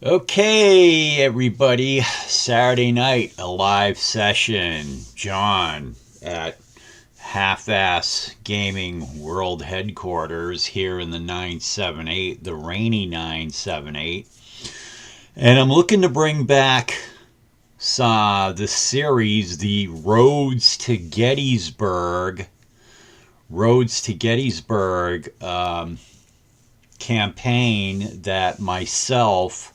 Okay, everybody. Saturday night, a live session. John at Half-Ass Gaming World Headquarters here in the 978, the rainy 978. And I'm looking to bring back the series, the Roads to Gettysburg campaign that myself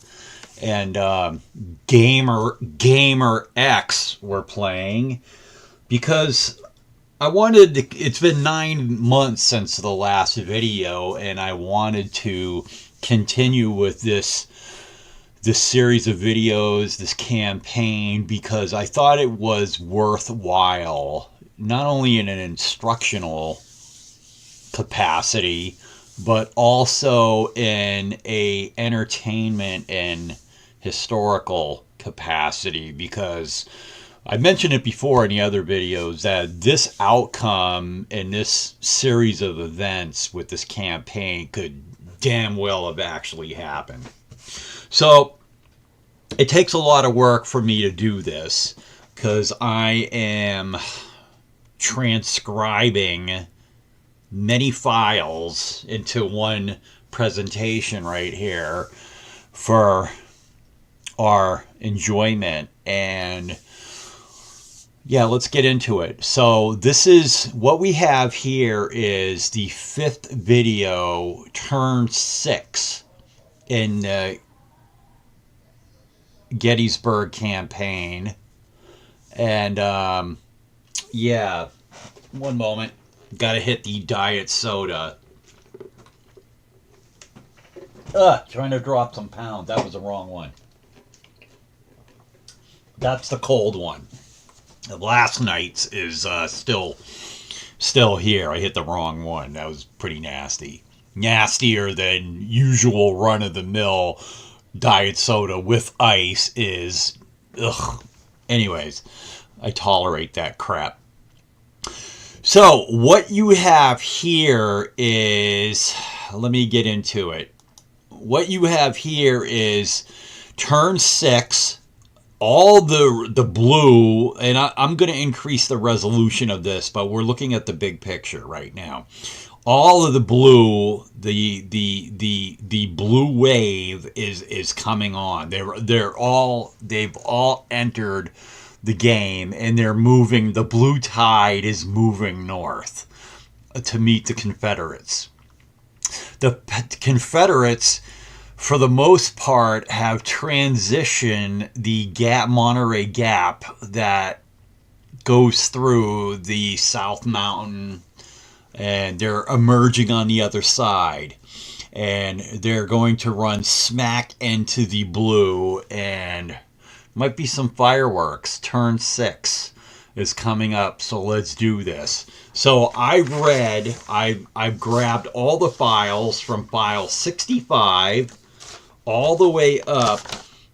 and Gamer X were playing, because it's been 9 months since the last video, and I wanted to continue with this series of videos, this campaign, because I thought it was worthwhile, not only in an instructional capacity, but also in a entertainment and historical capacity, because I mentioned it before in the other videos that this outcome in this series of events with this campaign could damn well have actually happened. So it takes a lot of work for me to do this, because I am transcribing many files into one presentation right here for our enjoyment. And yeah, let's get into it. So this is what we have here is the 5th video, turn 6 in the Gettysburg campaign. And yeah, one moment. Gotta hit the diet soda. Trying to drop some pounds. That was the wrong one. That's the cold one. The last night's is still here. I hit the wrong one. That was pretty nasty. Nastier than usual run-of-the-mill diet soda with ice is... Ugh. Anyways, I tolerate that crap. So what you have here is, let me get into it. What you have here is turn 6, all the blue, and I'm going to increase the resolution of this, but we're looking at the big picture right now. All of the blue, the blue wave is coming on. They've all entered the game, and they're moving. The blue tide is moving north to meet the Confederates. The Confederates, for the most part, have transitioned the Monterey Gap that goes through the South Mountain, and they're emerging on the other side, and they're going to run smack into the blue, and might be some fireworks. Turn 6 is coming up, so let's do this. So I've grabbed all the files from file 65 all the way up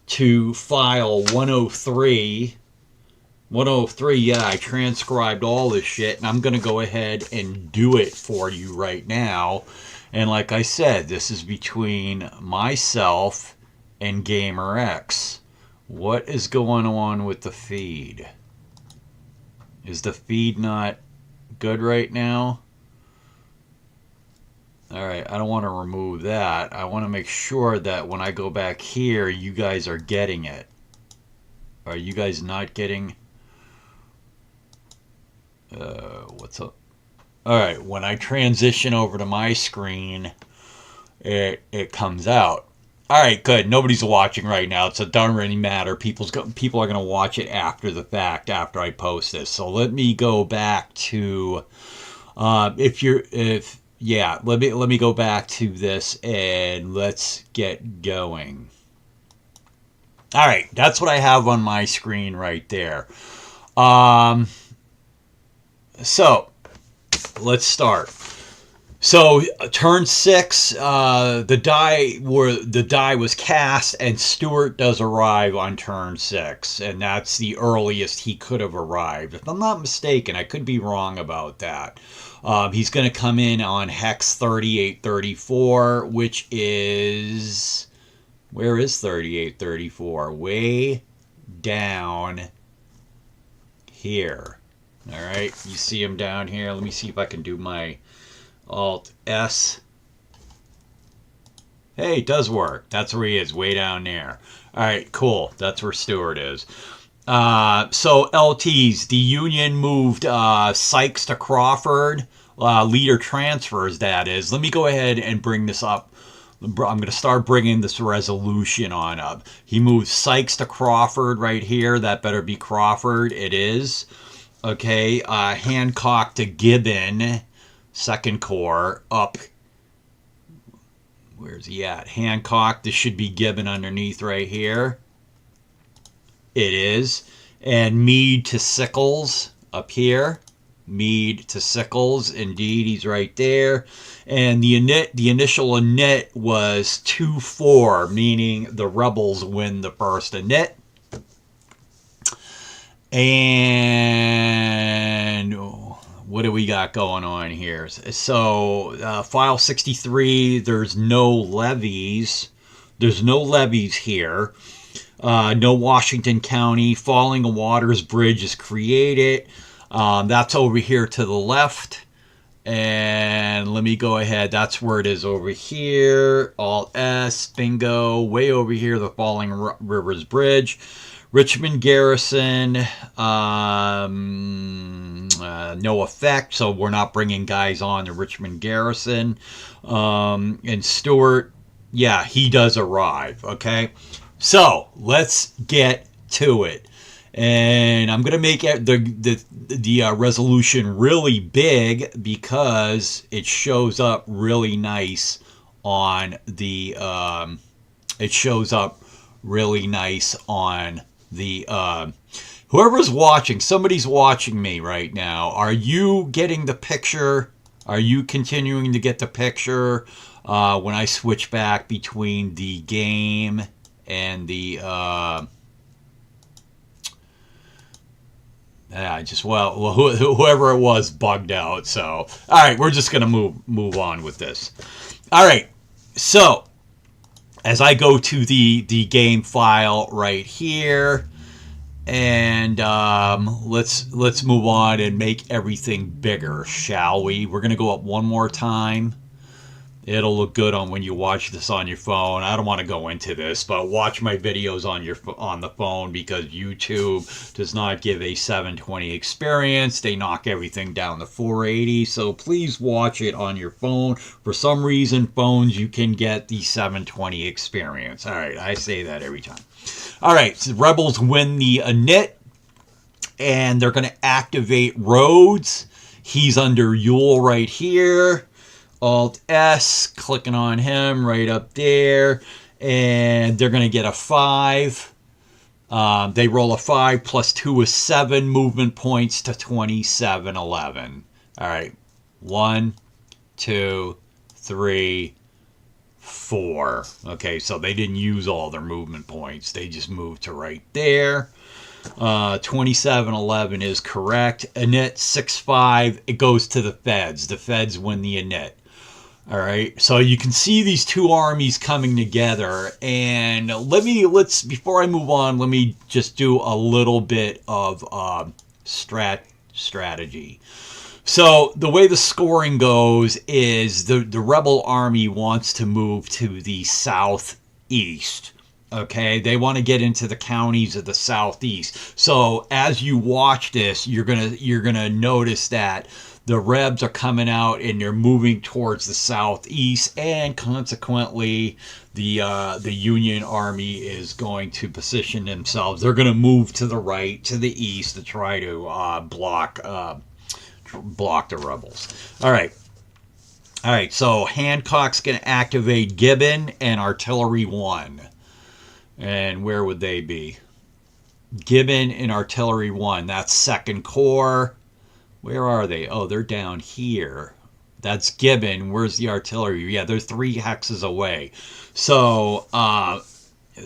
to file 103. 103, yeah, I transcribed all this shit, and I'm going to go ahead and do it for you right now. And like I said, this is between myself and Gamer X. What is going on with the feed? Is the feed not good right now? Alright, I don't want to remove that. I want to make sure that when I go back here, you guys are getting it. Are you guys not getting... what's up? Alright, when I transition over to my screen, it comes out. Alright, good. Nobody's watching right now, so it doesn't really matter. People are going to watch it after the fact, after I post this. So let me go back to... let me go back to this, and let's get going. Alright, that's what I have on my screen right there. So, let's start. So, turn 6, the die was cast, and Stuart does arrive on turn 6, and that's the earliest he could have arrived. If I'm not mistaken, I could be wrong about that. He's going to come in on hex 3834, which is Where is 38, 34? Way down here. All right, you see him down here. Let me see if I can do my Alt S. Hey, it does work. That's where he is, way down there. All right, cool. That's where Stewart is. So LTs, the Union moved Sykes to Crawford. Leader transfers, that is. Let me go ahead and bring this up. I'm going to start bringing this resolution on up. He moved Sykes to Crawford right here. That better be Crawford. It is. Okay, Hancock to Gibbon, 2nd Corps, up. Where's he at? Hancock, this should be Gibbon underneath right here. It is. And Meade to Sickles up here. Meade to Sickles. Indeed, he's right there. And the initial init was 2-4, meaning the rebels win the first init. And what do we got going on here? So, file 63, there's no levies. There's no levies here. No Washington County. Falling of Waters Bridge is created. That's over here to the left. And let me go ahead. That's where it is over here. Alt S, bingo. Way over here, the Falling Rivers Bridge. Richmond Garrison, no effect, so we're not bringing guys on to Richmond Garrison. And Stewart, yeah, he does arrive, okay? So, let's get to it. And I'm going to make the resolution really big because it shows up really nice on the, whoever's watching, somebody's watching me right now. Are you getting the picture? Are you continuing to get the picture when I switch back between the game and the whoever it was bugged out. So all right, we're just gonna move on with this. All right, so as I go to the game file right here, and let's move on and make everything bigger, shall we? We're gonna go up one more time. It'll look good on when you watch this on your phone. I don't want to go into this, but watch my videos on the phone because YouTube does not give a 720 experience. They knock everything down to 480. So please watch it on your phone. For some reason, phones, you can get the 720 experience. All right, I say that every time. All right, so Rebels win the init, and they're going to activate Rhodes. He's under Ewell right here. Alt S, clicking on him right up there, and they're going to get a 5. They roll a 5 plus 2 is 7 movement points to 2711. All right, 1, 2, 3, 4. Okay, so they didn't use all their movement points. They just moved to right there. 2711 is correct. Init 6-5. It goes to the Feds. The Feds win the init. All right, so you can see these two armies coming together, and let's before I move on, let me just do a little bit of strategy. So the way the scoring goes is the rebel army wants to move to the southeast. Okay, they want to get into the counties of the southeast. So as you watch this, you're gonna notice that the Rebs are coming out and they're moving towards the southeast, and consequently, the Union Army is going to position themselves. They're going to move to the right, to the east, to try to block the rebels. All right. So Hancock's going to activate Gibbon and Artillery 1. And where would they be? Gibbon and Artillery 1. That's 2nd Corps. Where are they? Oh, they're down here. That's Gibbon. Where's the artillery? Yeah, they're 3 hexes away. So,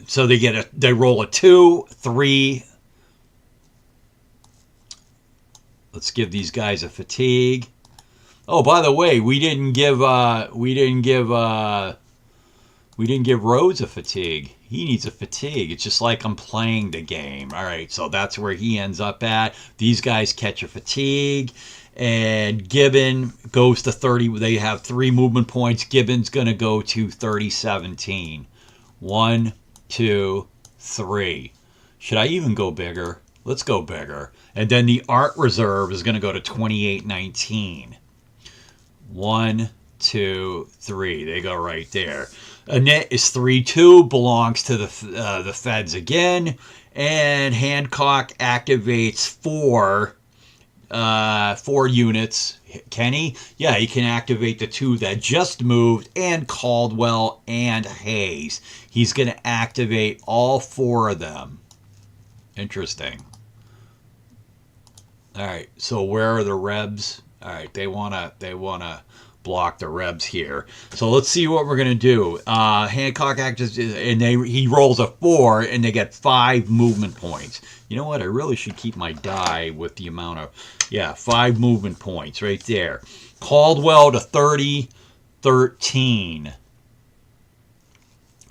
so they roll a 2, 3. Let's give these guys a fatigue. Oh, by the way, we didn't give We didn't give Rhodes a fatigue. He needs a fatigue. It's just like I'm playing the game. All right, so that's where he ends up at. These guys catch a fatigue. And Gibbon goes to 30. They have 3 movement points. Gibbon's going to go to 30-17. 1, 2, 3. Should I even go bigger? Let's go bigger. And then the art reserve is going to go to 28-19. 1, 2, 3. They go right there. Annette is 3-2, belongs to the Feds again. And Hancock activates 4 units. Kenny? Yeah, he can activate the 2 that just moved, and Caldwell and Hayes. He's going to activate all 4 of them. Interesting. All right, so where are the Rebs? All right, they wanna block the Rebs here. So let's see what we're gonna do. Hancock acts, and he rolls a 4, and they get 5 movement points. You know what? I really should keep my die with the amount of 5 movement points right there. Caldwell to 30-13.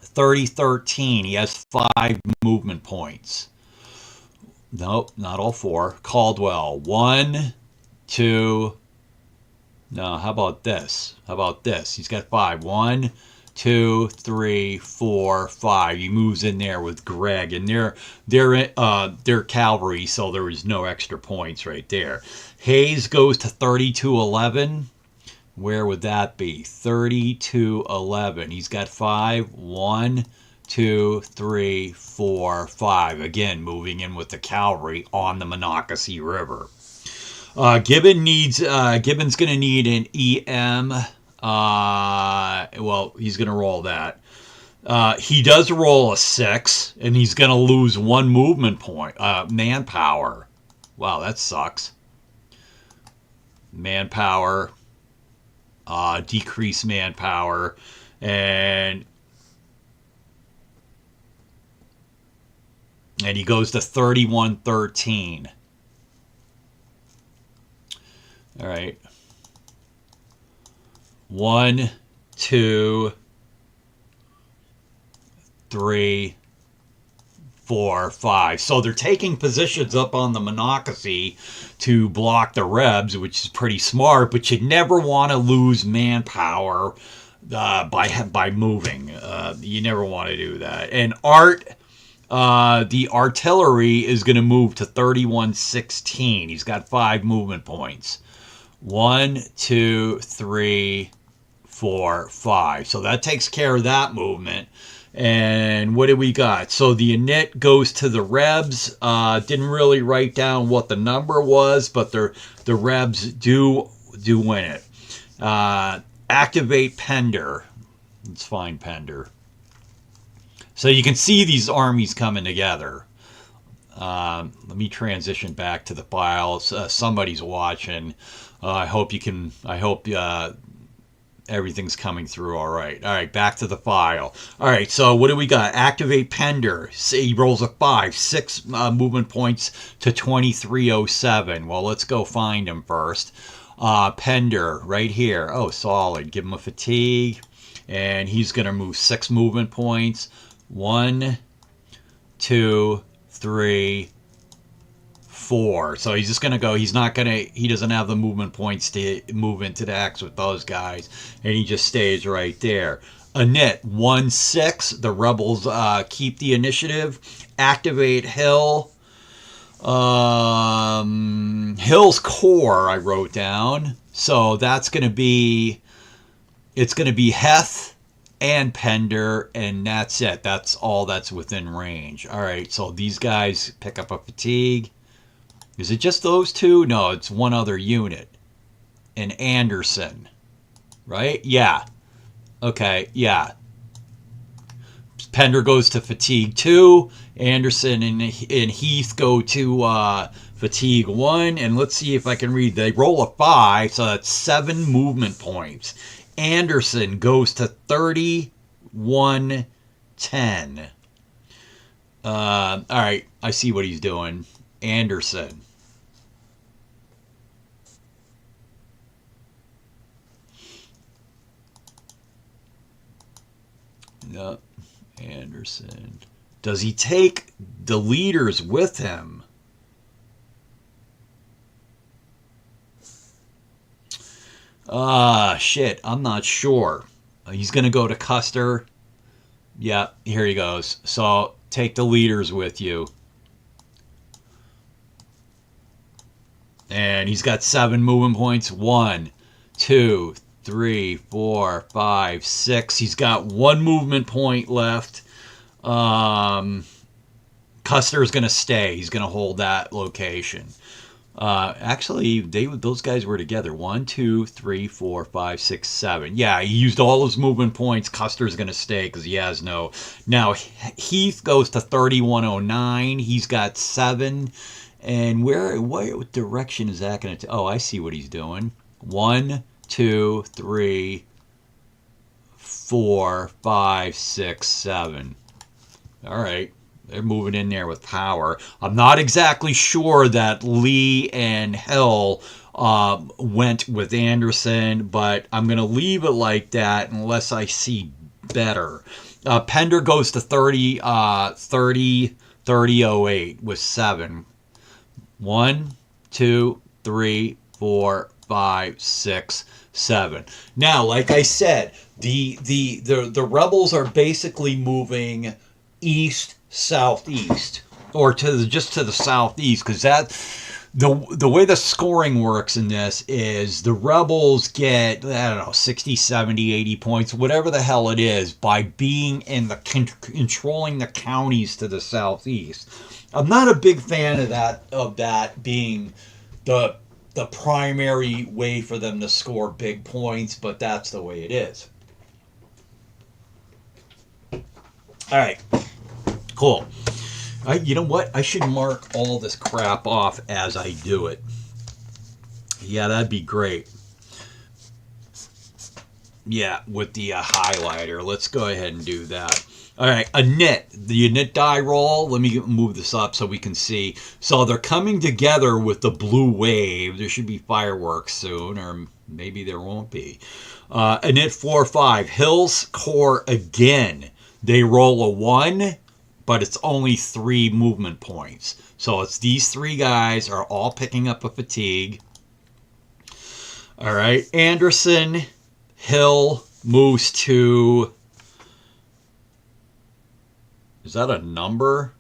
30-13. He has 5 movement points. Nope, not all 4. Caldwell, 1, 2. No, how about this? How about this? He's got 5. 1, 2, 3, 4, 5. He moves in there with Greg, and they're cavalry, so there is no extra points right there. Hayes goes to 30-11. Where would that be? 30-11. He's got 5. 1, 2, 3, 4, 5. Again, moving in with the cavalry on the Monocacy River. Gibbon's going to need an EM. Well, he's going to roll that. He does roll a 6, and he's going to lose 1 movement point. Manpower. Wow, that sucks. Manpower. Decrease manpower. And he goes to 31-13. All right. 1, 2, 3, 4, 5. So they're taking positions up on the Monocacy to block the Rebs, which is pretty smart, but you never want to lose manpower by moving. You never want to do that. And the artillery is going to move to 31-16. He's got 5 movement points. 1, 2, 3, 4, 5. So that takes care of that movement. And what do we got? So the init goes to the Rebs. Didn't really write down what the number was, but the Rebs do win it. Activate Pender. Let's find Pender. So you can see these armies coming together. Let me transition back to the files. Somebody's watching. I hope everything's coming through all right. All right, back to the file. All right, so what do we got? Activate Pender. See, he rolls a 5, 6 movement points to 2307. Well, let's go find him first. Pender, right here. Oh, solid. Give him a fatigue, and he's going to move 6 movement points. 1, 2, 3, 4. So he's just going to go. He doesn't have the movement points to move into the X with those guys. And he just stays right there. Init, 1-6. The Rebels keep the initiative. Activate Hill. Hill's core I wrote down. So that's going to be, it's going to be Heth and Pender, and that's it. That's all that's within range. All right, so these guys pick up a fatigue. Is it just those 2? No, it's one other unit. And Anderson. Right? Yeah. Okay, yeah. Pender goes to fatigue 2. Anderson and Heath go to fatigue 1. And let's see if I can read. They roll a 5, so that's 7 movement points. Anderson goes to 31-10. All right, I see what he's doing. Anderson. Yep. Anderson. Does he take the leaders with him? Shit. I'm not sure. He's going to go to Custer. Yeah, here he goes. So take the leaders with you. And he's got 7 movement points. 1, 2, 3, 4, 5, 6. He's got 1 movement point left. Custer's going to stay. He's going to hold that location. Actually, those guys were together. 1, 2, 3, 4, 5, 6, 7. Yeah, he used all his movement points. Custer's going to stay because he has no. Now, Heath goes to 3109. He's got 7. And what direction is that going to? Oh, I see what he's doing. 1, 2, 3, 4, 5, 6, 7. All right. They're moving in there with power. I'm not exactly sure that Lee and Hill went with Anderson, but I'm going to leave it like that unless I see better. Pender goes to 3008 with 7. 1, 2, 3, 4, 5, 6, 7. Now, like I said, the rebels are basically moving east, southeast, or just to the southeast, because that the way the scoring works in this is the rebels get, I don't know, 60, 70, 80 points, whatever the hell it is, by being in the controlling the counties to the southeast. I'm not a big fan of that being the primary way for them to score big points, but that's the way it is. All right, cool. You know what? I should mark all this crap off as I do it. Yeah, that'd be great. Yeah, with the highlighter. Let's go ahead and do that. All right, a knit. The knit die roll. Let me move this up so we can see. So they're coming together with the blue wave. There should be fireworks soon, or maybe there won't be. A knit 4-5. Hill's Corps again. They roll a 1, but it's only 3 movement points. So it's these 3 guys are all picking up a fatigue. All right, Anderson, Hill moves to. Is that a number?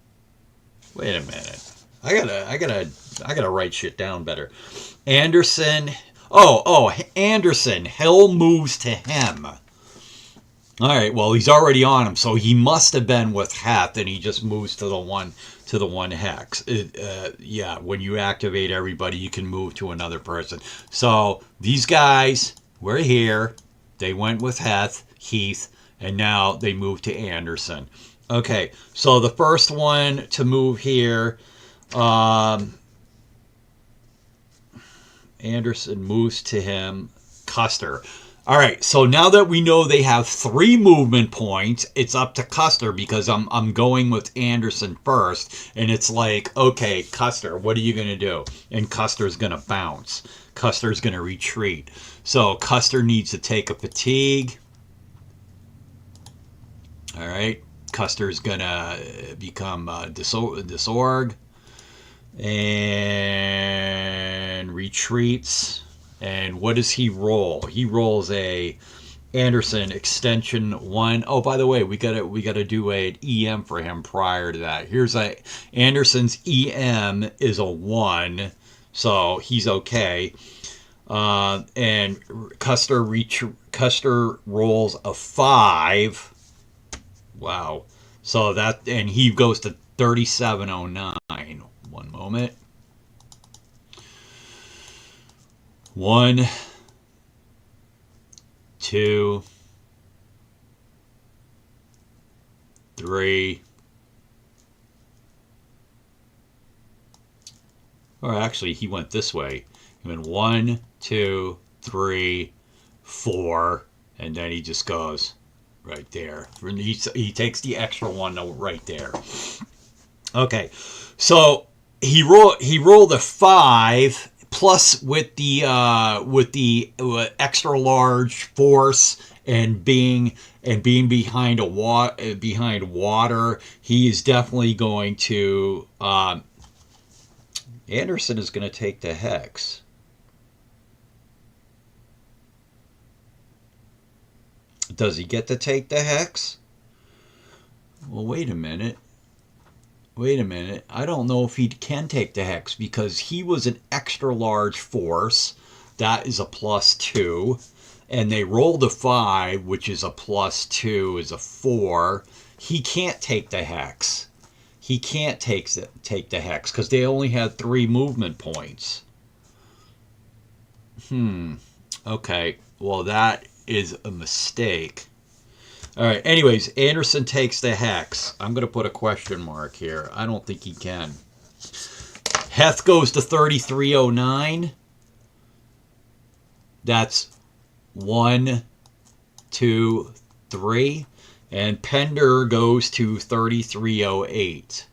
Wait a minute. I gotta write shit down better. Anderson. Anderson. Hill moves to him. All right. Well, he's already on him, so he must have been with Heth, and he just moves to the one hex. Yeah. When you activate everybody, you can move to another person. So these guys were here. They went with Heath, and now they move to Anderson. Okay, so the first one to move here, Anderson moves to him, Custer. All right, so now that we know they have 3 movement points, it's up to Custer because I'm going with Anderson first, and it's like, okay, Custer, what are you going to do? And Custer's going to bounce. Custer's going to retreat. So Custer needs to take a fatigue. All right. Custer's gonna become disorg and retreats. And what does he roll? He rolls a Anderson extension 1. Oh, by the way, we gotta do an EM for him prior to that. Here's Anderson's EM is a 1, so he's okay. And Custer rolls a 5. Wow. So and he goes to 3709. One moment. 1, 2, 3. Or actually, he went this way. He went 1, 2, 3, 4, and then he just goes right there. He takes the extra one right there. Okay, so he rolled a 5 plus with the extra large force and being behind water, he is definitely going to. Anderson is going to take the hex. Does he get to take the hex? Well, wait a minute. Wait a minute. I don't know if he can take the hex because he was an extra large force. That is a +2. And they rolled a 5, which is a +2, is a 4. He can't take the hex. He can't take the hex because they only had 3 movement points. Okay. Well, that is a mistake. All right. Anyways, Anderson takes the hex. I'm going to put a question mark here. I don't think he can. Heth goes to 3309. That's 1, 2, 3. And Pender goes to 3308.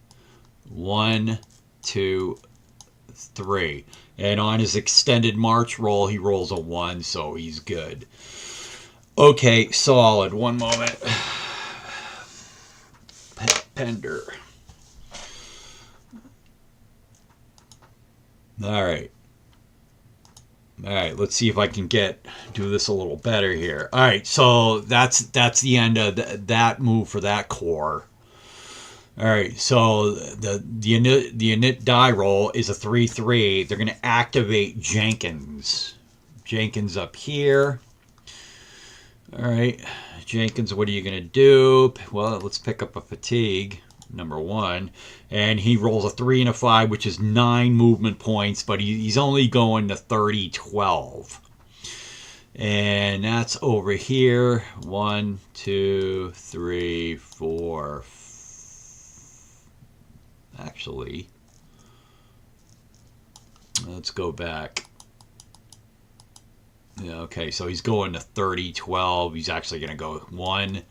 1, 2, 3. And on his extended march roll, he rolls a 1, so he's good. Okay, solid. One moment. Pender. All right. All right, let's see if I can do this a little better here. All right, so that's the end of that move for that corps. All right, so the init die roll is a 3/3. They're going to activate Jenkins. Jenkins up here. All right, Jenkins, what are you going to do? Well, let's pick up a fatigue, number 1. And he rolls a 3 and a 5, which is 9 movement points, but he's only going to 30-12. And that's over here. 1, 2, 3, 4. Actually, let's go back. Yeah, okay, so he's going to 30-12. He's actually going to go 1,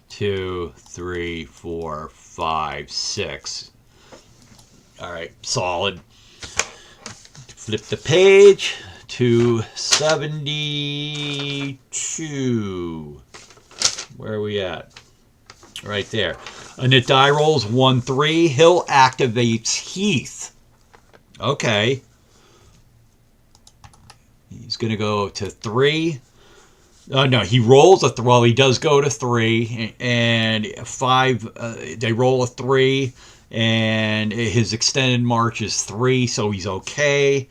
2, 3, 4, 5, 6. All right, solid. Flip the page to 72. Where are we at? Right there. Init die rolls 1/3. Hill activates Heath. Okay. He's going to go to 3. Oh, no, he rolls a 3. Well, he does go to 3. And 5, they roll a 3. And his extended march is 3, so he's okay.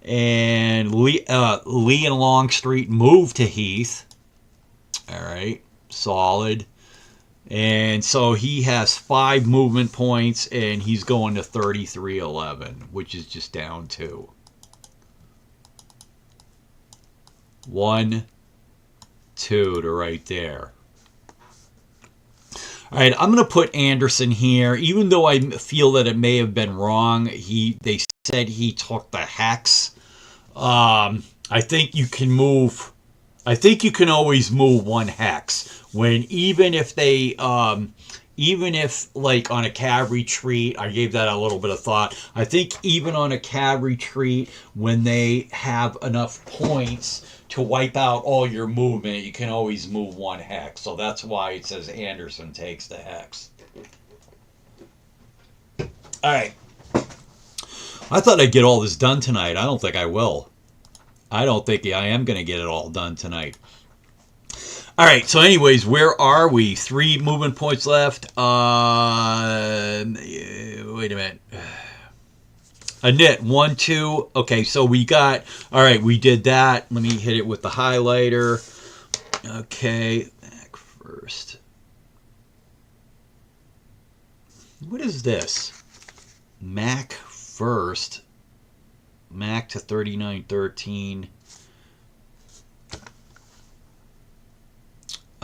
And Lee and Longstreet move to Heath. All right, solid. And so he has 5 movement points, and he's going to 33-11, which is just down 2. 1, 2 to right there. All right, I'm going to put Anderson here, even though I feel that it may have been wrong. They said he took the hex. I think you can move. I think you can always move 1 hex even if like on a cab retreat, I gave that a little bit of thought. I think even on a cab retreat, when they have enough points to wipe out all your movement, you can always move 1 hex. So that's why it says Anderson takes the hex. All right. I thought I'd get all this done tonight. I don't think I will. I don't think I am going to get it all done tonight. All right, so anyways, where are we? 3 movement points left. Wait a minute. A knit, 1, 2. Okay, so we got, all right, we did that. Let me hit it with the highlighter. Okay, back first. What is this? Mac first. Mac to 3913.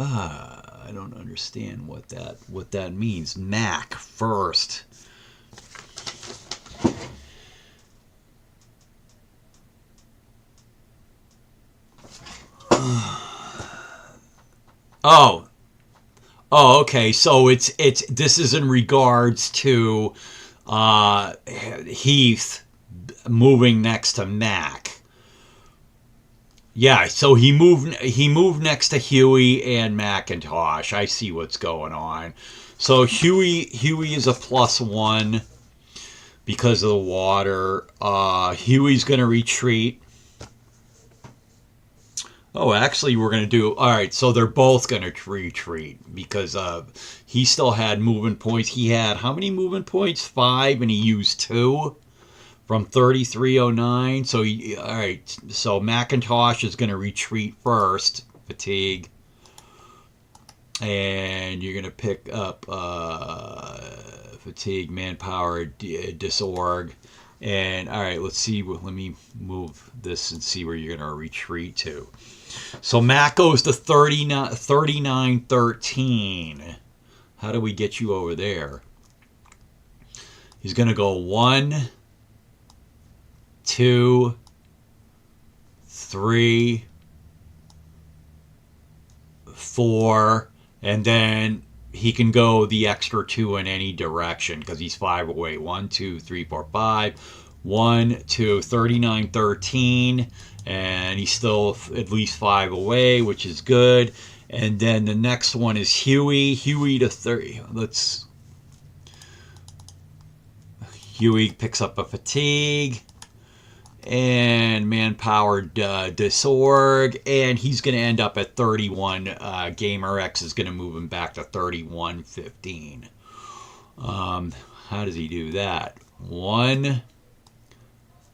I don't understand what that means. Mac first. Oh, okay. So this is in regards to Heath moving next to Mac. Yeah, so he moved next to Huey and McIntosh. I see what's going on. So Huey is a +1 because of the water. Huey's gonna retreat. Oh, actually, we're gonna do all right. So they're both gonna retreat because he still had movement points. He had how many movement points? 5, and he used 2 from 3309. So all right. So McIntosh is gonna retreat first. Fatigue. And you're gonna pick up fatigue, manpower, disorg, and all right. Let's see. Let me move this and see where you're gonna retreat to. So Mac goes to 3913. How do we get you over there? He's gonna go 1, 2, 3, 4. And then he can go the extra 2 in any direction because he's 5 away. 1, 2, 3, 4, 5. 1, 2, 39, 13. And he's still at least 5 away, which is good. And then the next one is Huey. Huey to 30. Huey picks up a fatigue and manpower disorg, and he's going to end up at 31. Gamer X is going to move him back to 3115. How does he do that? 1,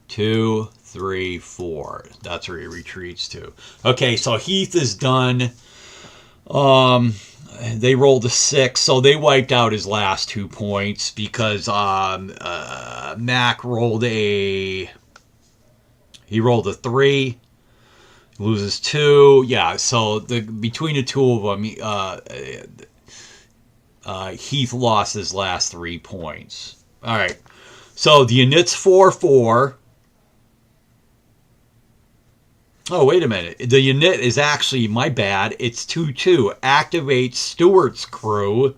2, 3, 4. That's where he retreats to. Okay, so Heath is done. They rolled a 6, so they wiped out his last 2 points because Mac rolled a 3, loses 2. Yeah, so between the two of them, Heath lost his last 3 points. All right, so the unit's 4-4. Oh, wait a minute. The unit is actually, my bad, it's 2-2. Activate Stewart's crew,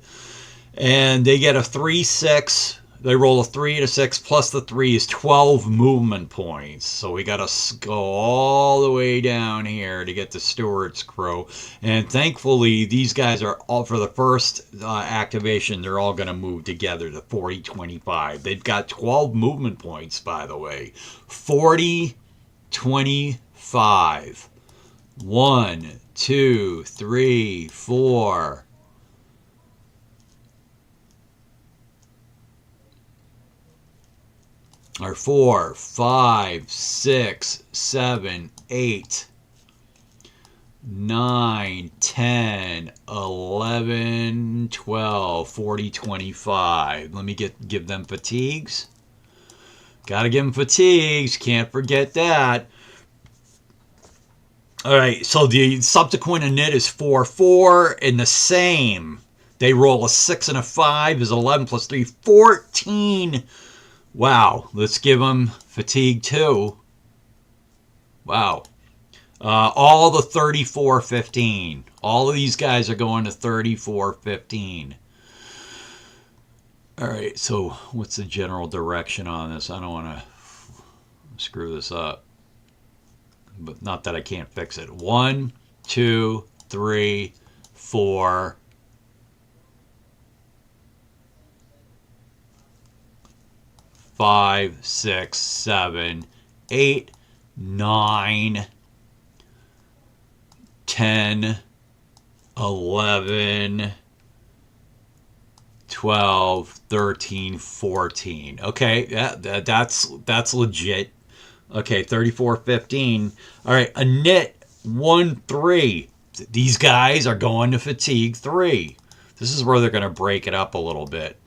and they get a 3-6. They roll a 3 and a 6, plus the 3 is 12 movement points. So we got to go all the way down here to get the Stewart's crew. And thankfully, these guys are all, for the first activation, they're all going to move together to 40-25. They've got 12 movement points, by the way. 40-25. 1, 2, 3, 4. Or 4, 5, 6, 7, 8, 9, 10, 11, 12, 40, 25. Let me give them fatigues. Gotta give them fatigues. Can't forget that. All right, so the subsequent init is 4-4, and the same. They roll a 6 and a 5 is 11 plus 3, 14. Wow, let's give them fatigue too. Wow. All the 34-15. All of these guys are going to 34-15. All right, so what's the general direction on this? I don't want to screw this up. But not that I can't fix it. 1, 2, 3, 4. 5, 6, 7, 8, 9, 10, 11, 12, 13, 14. Okay, that's legit. Okay, 34-15. All right, a knit 1-3. These guys are going to fatigue 3. This is where they're going to break it up a little bit.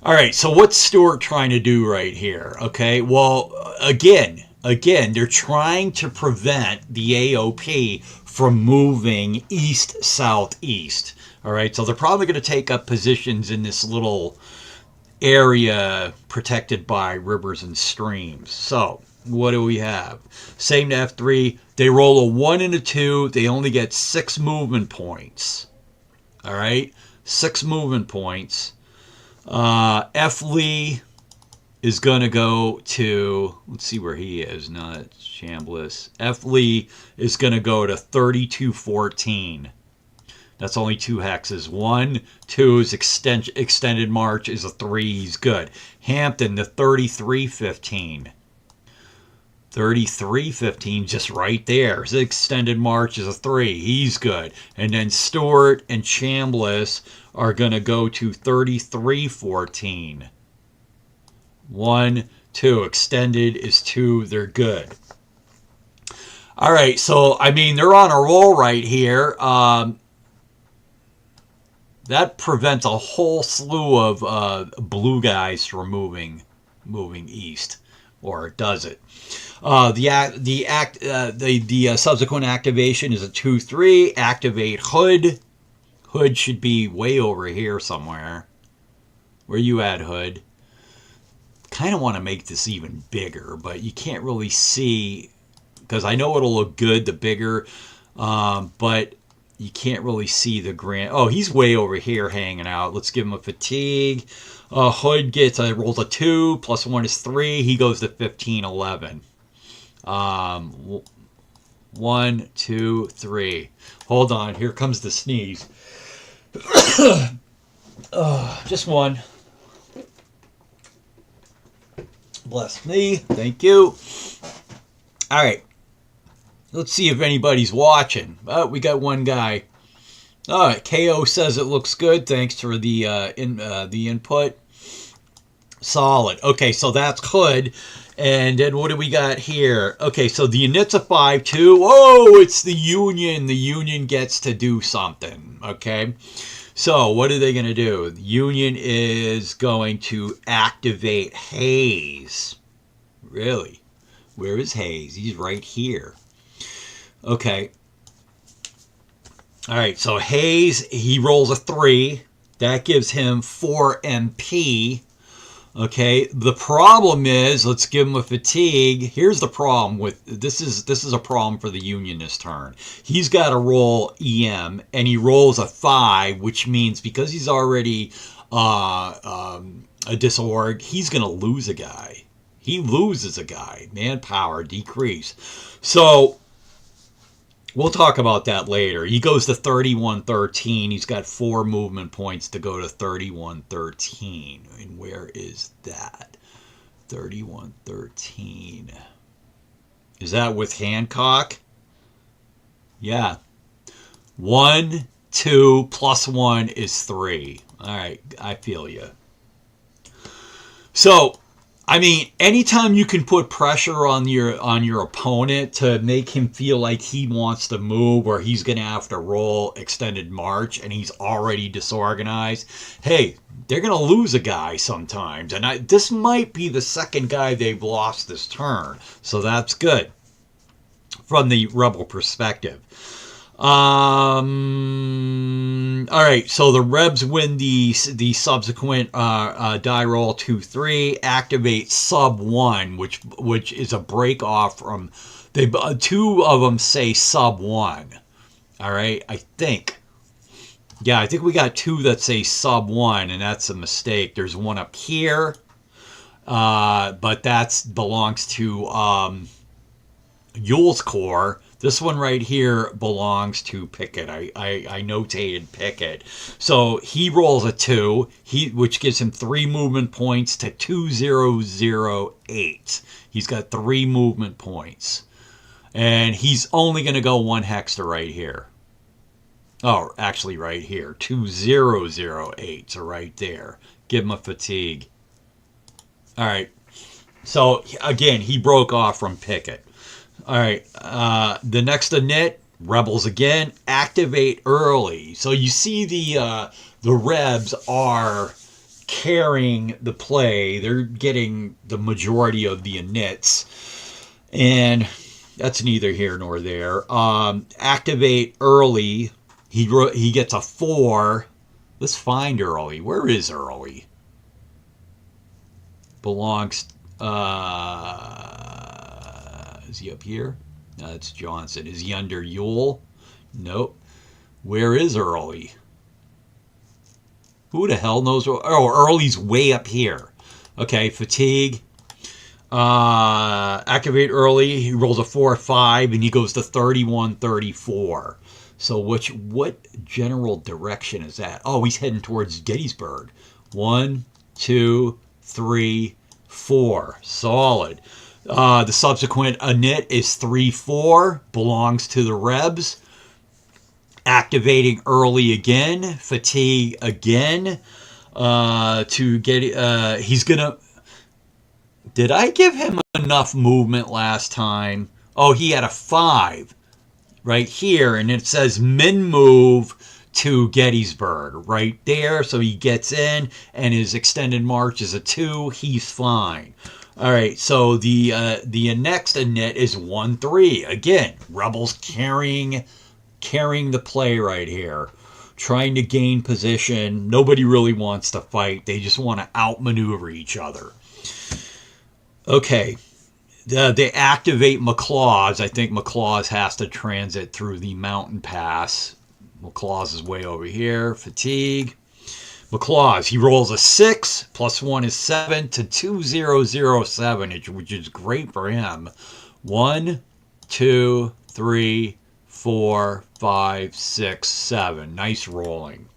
All right, so what's Stewart trying to do right here? Okay, well, again, they're trying to prevent the AOP from moving east-southeast. All right, so they're probably going to take up positions in this little area protected by rivers and streams. So what do we have? Same to F3. They roll a 1 and a 2. They only get 6 movement points. All right, 6 movement points. F Lee is going to go to, let's see where he is, not Chambliss. F. Lee is going to go to 3214. That's only 2 hexes. 1, 2 is extended march is a 3. He's good. Hampton to 3315. 3315, just right there. His extended march is a 3. He's good. And then Stewart and Chambliss are going to go to 3314. 1, 2. Extended is 2. They're good. All right, so, I mean, they're on a roll right here. That prevents a whole slew of blue guys from moving east, or does it? The subsequent activation is a 2/3. Activate Hood. Hood should be way over here somewhere. Where you at, Hood? Kind of want to make this even bigger, but you can't really see, because I know it'll look good the bigger, but you can't really see the grand. Oh, he's way over here hanging out. Let's give him a fatigue. Hood gets rolls a 2, plus 1 is 3. He goes to 1511. 1, 2, 3. Hold on, here comes the sneeze. Just one. Bless me. Thank you. All right. Let's see if anybody's watching. Oh, we got one guy. All right. KO says it looks good. Thanks for the input. Solid. Okay, so that's Hood. And then what do we got here? Okay, so the unit's a 5-2. Oh, it's the Union. The Union gets to do something. Okay. So what are they going to do? The Union is going to activate Hayes. Really? Where is Hayes? He's right here. Okay. All right, so Hayes, he rolls a 3. That gives him 4 MP. Okay, the problem is, let's give him a fatigue. Here's the problem with this is a problem for the Union this turn. He's got to roll EM, and he rolls a 5, which means because he's already a disorg, he's going to lose a guy. He loses a guy. Manpower decrease. So we'll talk about that later. He goes to 3113. He's got 4 movement points to go to 3113. And where is that? 3113. Is that with Hancock? Yeah. 1, 2, plus 1 is 3. All right, I feel you. So, I mean, anytime you can put pressure on your opponent to make him feel like he wants to move or he's going to have to roll extended march and he's already disorganized, hey, they're going to lose a guy sometimes. And this might be the second guy they've lost this turn. So that's good from the rebel perspective. All right, so the Rebs win the subsequent die roll 2/3, activate sub 1, which is a break off from they 2 of them say sub 1. All right, I think. Yeah, I think we got 2 that say sub 1, and that's a mistake. There's one up here, but that belongs to Yule's Corps. This one right here belongs to Pickett. I notated Pickett. So he rolls a 2, which gives him 3 movement points to 2008. He's got 3 movement points. And he's only going to go 1 hex to right here. Oh, actually right here. 2008. So right there. Give him a fatigue. All right. So, again, he broke off from Pickett. All right, the next init, Rebels again, activate early. So you see the Rebs are carrying the play. They're getting the majority of the inits, and that's neither here nor there. Activate early. He gets a 4. Let's find Early. Where is Early? Belongs. Is he up here? No, that's Johnson. Is he under Yule? Nope. Where is Early? Who the hell knows? Oh, Early's way up here. Okay, fatigue. Activate early. He rolls a 4-5, and he goes to 31-34. So what general direction is that? Oh, he's heading towards Gettysburg. 1, 2, 3, 4. Solid. The subsequent init is 3-4. Belongs to the Rebs. Activating early again. Fatigue again. To get... he's going to... Did I give him enough movement last time? Oh, he had a 5 right here, and it says min move to Gettysburg right there. So he gets in, and his extended march is a 2. He's fine. All right, so the next init is 1-3. Again, rebels carrying the play right here, trying to gain position. Nobody really wants to fight. They just want to outmaneuver each other. Okay, they activate McLaws. I think McLaws has to transit through the mountain pass. McLaws is way over here. Fatigue. McLaws, he rolls a 6, plus 1 is 7 to 2007, which is great for him. 1, 2, 3, 4, 5, 6, 7. Nice rolling.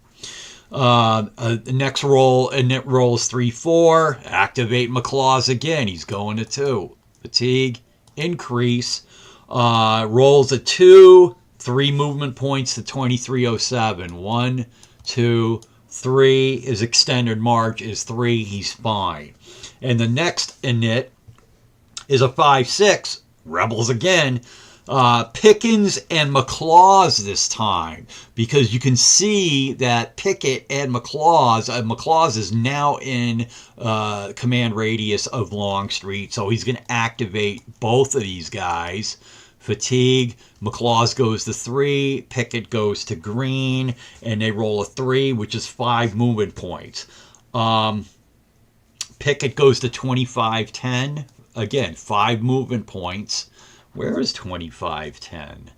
The next roll, and it rolls 3-4. Activate McLaws again. He's going to 2. Fatigue, increase. Rolls a 2. 3 movement points to 2307. 1, 2, 3. His extended march is 3. He's fine. And the next init is a 5-6. Rebels again. Pickens and McLaws this time, because you can see that Pickett and McLaws is now in command radius of Longstreet, so he's going to activate both of these guys. Fatigue, McLaws goes to 3, Pickett goes to green, and they roll a 3, which is 5 movement points. Pickett goes to 25-10, again, 5 movement points. Where is 25-10?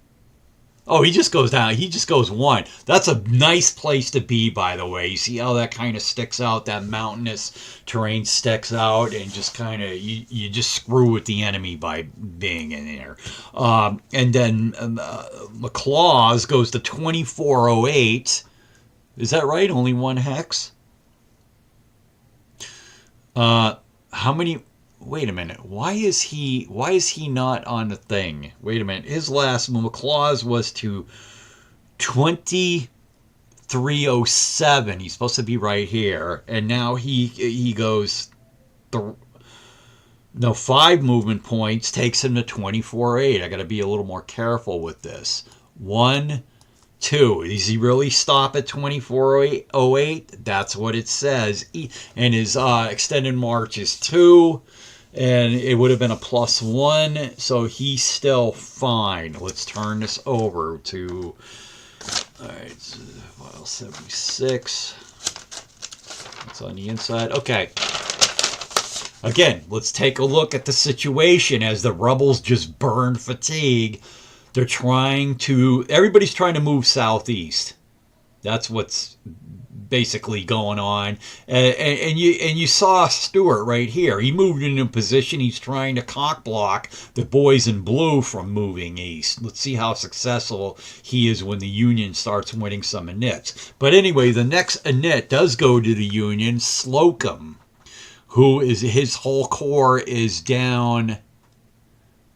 Oh, he just goes down. He just goes 1. That's a nice place to be, by the way. You see how that kind of sticks out? That mountainous terrain sticks out, and just kind of, you just screw with the enemy by being in there. And then McLaws goes to 2408. Is that right? Only 1 hex? How many... Wait a minute. Why is he not on the thing? Wait a minute. His last McLaws was to 2307. He's supposed to be right here, and now he goes 5 movement points takes him to 24-8. I got to be a little more careful with this. 1, 2. Does he really stop at 2408? That's what it says. And his extended march is 2. And it would have been a +1, so he's still fine. Let's turn this over to, all right, file 76. It's on the inside. Okay. Again, let's take a look at the situation as the rebels just burn fatigue. Everybody's trying to move southeast. That's what's basically going on, and you saw Stewart right here. He moved into a position. He's trying to cock block the boys in blue from moving east. Let's see how successful he is when the Union starts winning some inits. But anyway, the next init does go to the Union. Slocum, who is his whole corps is down.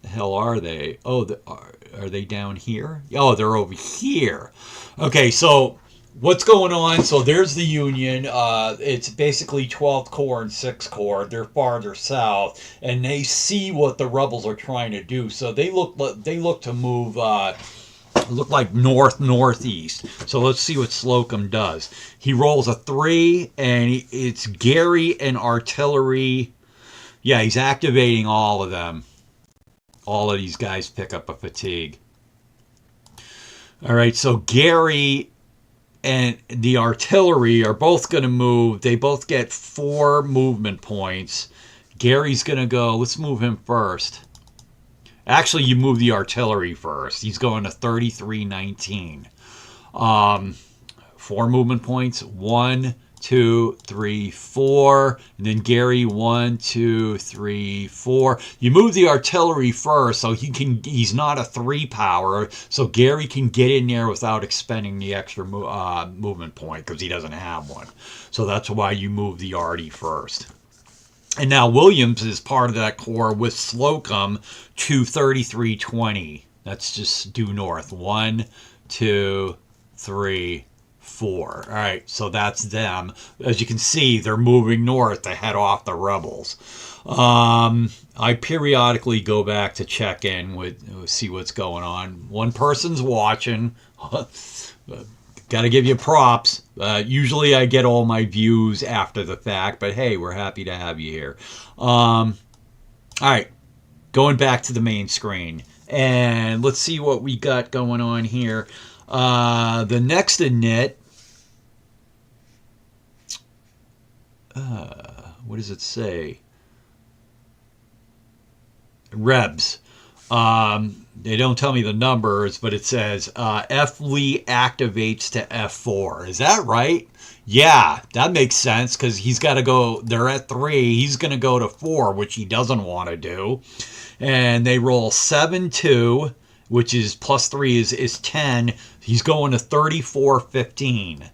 The hell are they? Oh, are they down here? Oh, they're over here. Okay, so what's going on? So there's the Union. It's basically 12th Corps and 6th Corps. They're farther south, and they see what the rebels are trying to do. So they look to move. Look like northeast. So let's see what Slocum does. He rolls a 3, and it's Gary and artillery. Yeah, he's activating all of them. All of these guys pick up a fatigue. All right, so Gary and the artillery are both going to move. They both get 4 movement points. Gary's going to go. Let's move him first. Actually, you move the artillery first. He's going to 3319. 4 movement points. 1, 2, 3, 4, and then Gary 1, 2, 3, 4. You move the artillery first, so he's not a 3 power, so Gary can get in there without expending the extra movement point because he doesn't have one. So that's why you move the arty first. And now Williams is part of that corps with Slocum to 3320. That's just due north. 1, 2, 3, 4. All right, so that's them. As you can see, they're moving north to head off the rebels. I periodically go back to check in with see what's going on. One person's watching. Got to give you props. Usually I get all my views after the fact, but hey, we're happy to have you here. All right, going back to the main screen. And let's see what we got going on here. The next init, what does it say? Rebs. They don't tell me the numbers, but it says F Lee activates to F4. Is that right? Yeah, that makes sense because he's got to go. They're at 3. He's going to go to 4, which he doesn't want to do. And they roll 7, 2, which is plus 3 is 10. He's going to 34, 15.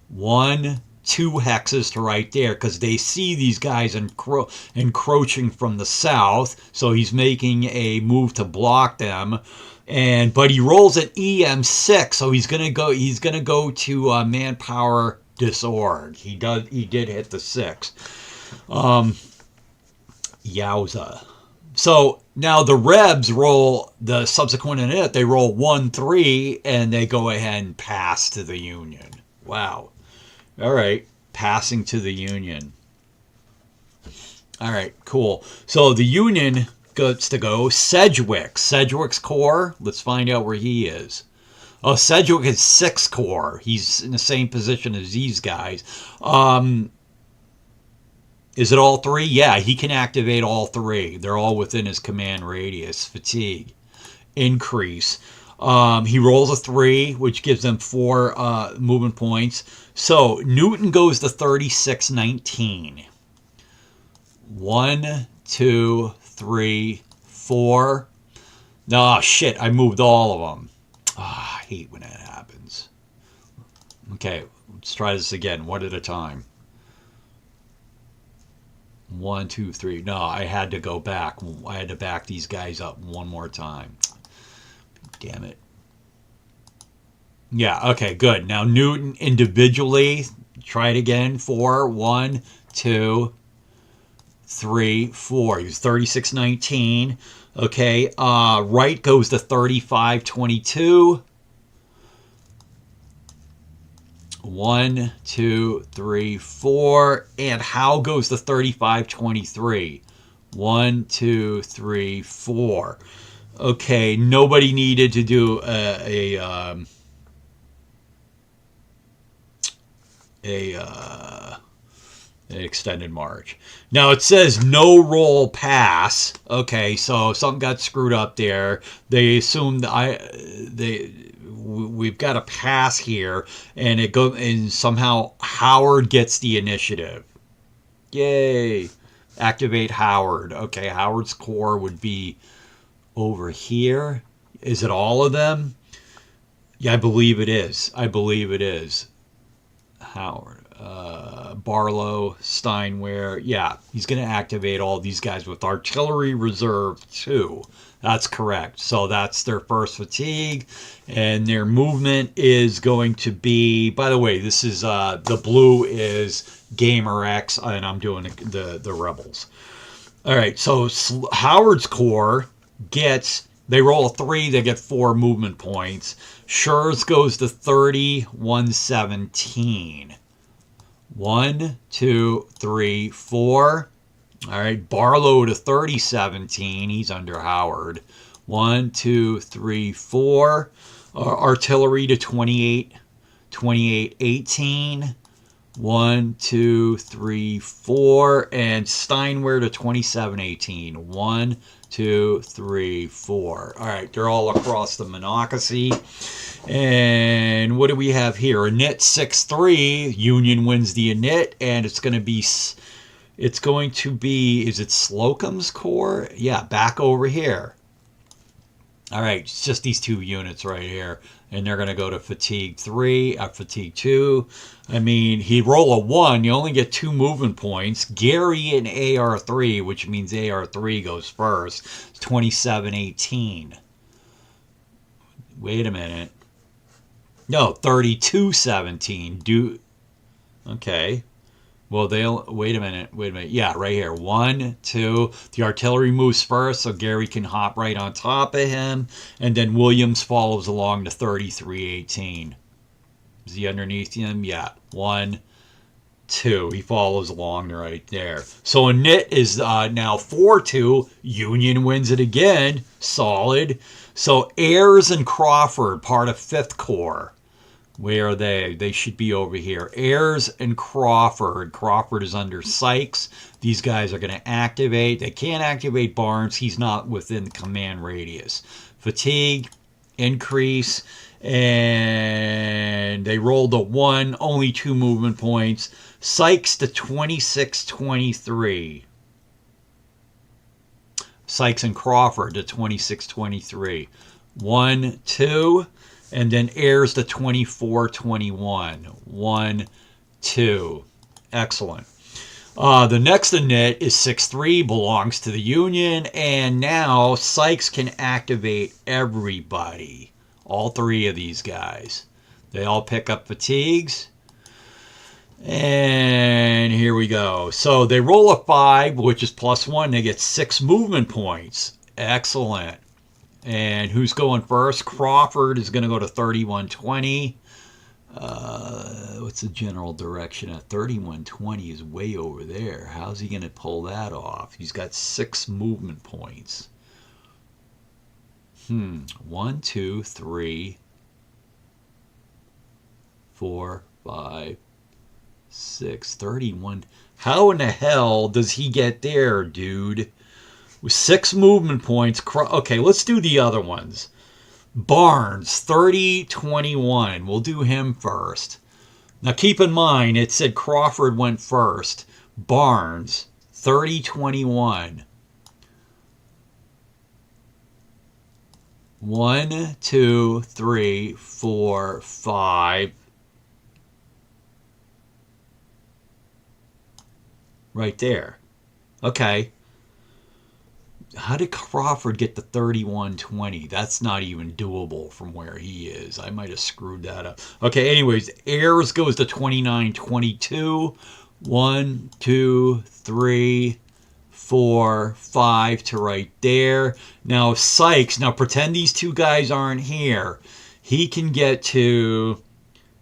1, 2 hexes to right there because they see these guys encroaching from the south. So he's making a move to block them. But he rolls an EM6, so he's gonna go to manpower disorg. He did hit the 6. Yowza. So now the Rebs roll the subsequent init. They roll 1, 3, and they go ahead and pass to the Union. Wow. All right, passing to the Union. All right, cool. So the Union gets to go Sedgwick. Sedgwick's corps. Let's find out where he is. Oh, Sedgwick is 6 corps. He's in the same position as these guys. Is it all 3? Yeah, he can activate all 3. They're all within his command radius. Fatigue. Increase. He rolls a 3, which gives them 4 movement points. So Newton goes to 3619. 1, 2, 3, 4. Oh, shit, I moved all of them. I hate when that happens. Okay, let's try this again, one at a time. 1, 2, 3. No, I had to go back. I had to back these guys up one more time. Damn it. Yeah, okay, good. Now Newton individually. Try it again. 4, 1, 2, 3, 4. He was 3619. Okay, Wright goes to 3522. 1, 2, 3, 4. And Howe goes to 3523. 1, 2, 3, 4. Okay, nobody needed to do an extended march. Now it says no roll pass. Okay, so something got screwed up there. They assumed we've got a pass here, and and somehow Howard gets the initiative. Yay! Activate Howard. Okay, Howard's corps would be over here. Is it all of them? Yeah, I believe it is. Howard. Barlow, Steinware. Yeah, he's going to activate all these guys with artillery reserve 2. That's correct. So that's their first fatigue. And their movement is going to be, by the way, this is, the blue is Gamer X, and I'm doing the Rebels. All right, so Howard's corps they roll a 3, they get 4 movement points. Schurz goes to 3117. 1, 2, 3, 4. All right, Barlow to 3017. He's under Howard. 1, 2, 3, 4. Artillery to 2818. 1, 2, 3, 4, and Steinware to 2718. 1, 2, 3, 4. All right, they're all across the Monocacy. And what do we have here? A knit 6-3. Union wins the knit, and it's going to be, is it Slocum's Corps? Yeah, back over here. All right, it's just these two units right here. And they're going to go to fatigue 3, fatigue 2. I mean, he'd roll a 1. You only get 2 movement points. Gary and AR3, which means AR3 goes first. 2718. Wait a minute. No, 3217. Okay. Well, wait a minute. Yeah, right here. 1, 2. The artillery moves first, so Gary can hop right on top of him. And then Williams follows along to 3318. Is he underneath him? Yeah. 1, 2. He follows along right there. So a knit is now 4-2. Union wins it again. Solid. So Ayers and Crawford, part of 5th Corps. Where are they? They should be over here. Ayers and Crawford. Crawford is under Sykes. These guys are going to activate. They can't activate Barnes. He's not within the command radius. Fatigue, increase, and they rolled a 1. Only 2 movement points. Sykes to 2623. Sykes and Crawford to 2623. 1, 2. And then Ayers to 2421. 1, 2. Excellent. The next knit is 6-3, belongs to the Union. And now Sykes can activate everybody. All 3 of these guys. They all pick up fatigues. And here we go. So they roll a 5, which is +1. They get 6 movement points. Excellent. And who's going first? Crawford is going to go to 3120. What's the general direction at 3120 is way over there. How's he going to pull that off? He's got 6 movement points. 1, 2, 3, 4, 5, 6, 31. How in the hell does he get there, dude? With 6 movement points. Okay, let's do the other ones. Barnes, 3021. We'll do him first. Now keep in mind, it said Crawford went first. Barnes, 3021. 1, 2, 3, 4, 5. Right there. Okay. How did Crawford get to 3120? That's not even doable from where he is. I might have screwed that up. Okay, anyways, Ayers goes to 2922. 1, 2, 3, 4, 5 to right there. Now Sykes, now pretend these 2 guys aren't here. He can get to,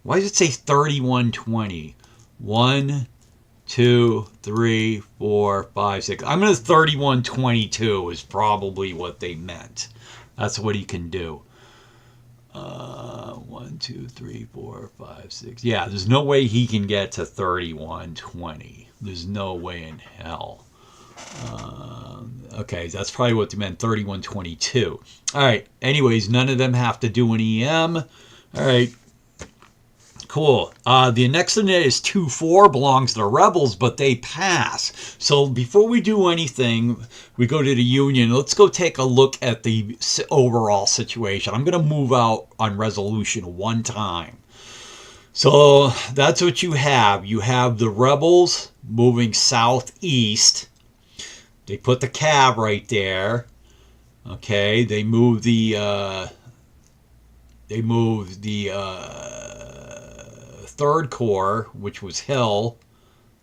why does it say 3120? 1, 2, 3, 4, 5, 6. I'm going to 3122 is probably what they meant. That's what he can do. 1, 2, 3, 4, 5, 6. Yeah, there's no way he can get to 3120. There's no way in hell. Okay, that's probably what they meant, 3122. All right, anyways, none of them have to do an EM. All right. Cool. The next knit is 2-4, belongs to the Rebels, but they pass. So before we do anything, we go to the Union. Let's go take a look at the overall situation. I'm going to move out on resolution 1 time. So that's what you have. You have the Rebels moving southeast. They put the cab right there. Okay, they move the 3rd Corps, which was Hill.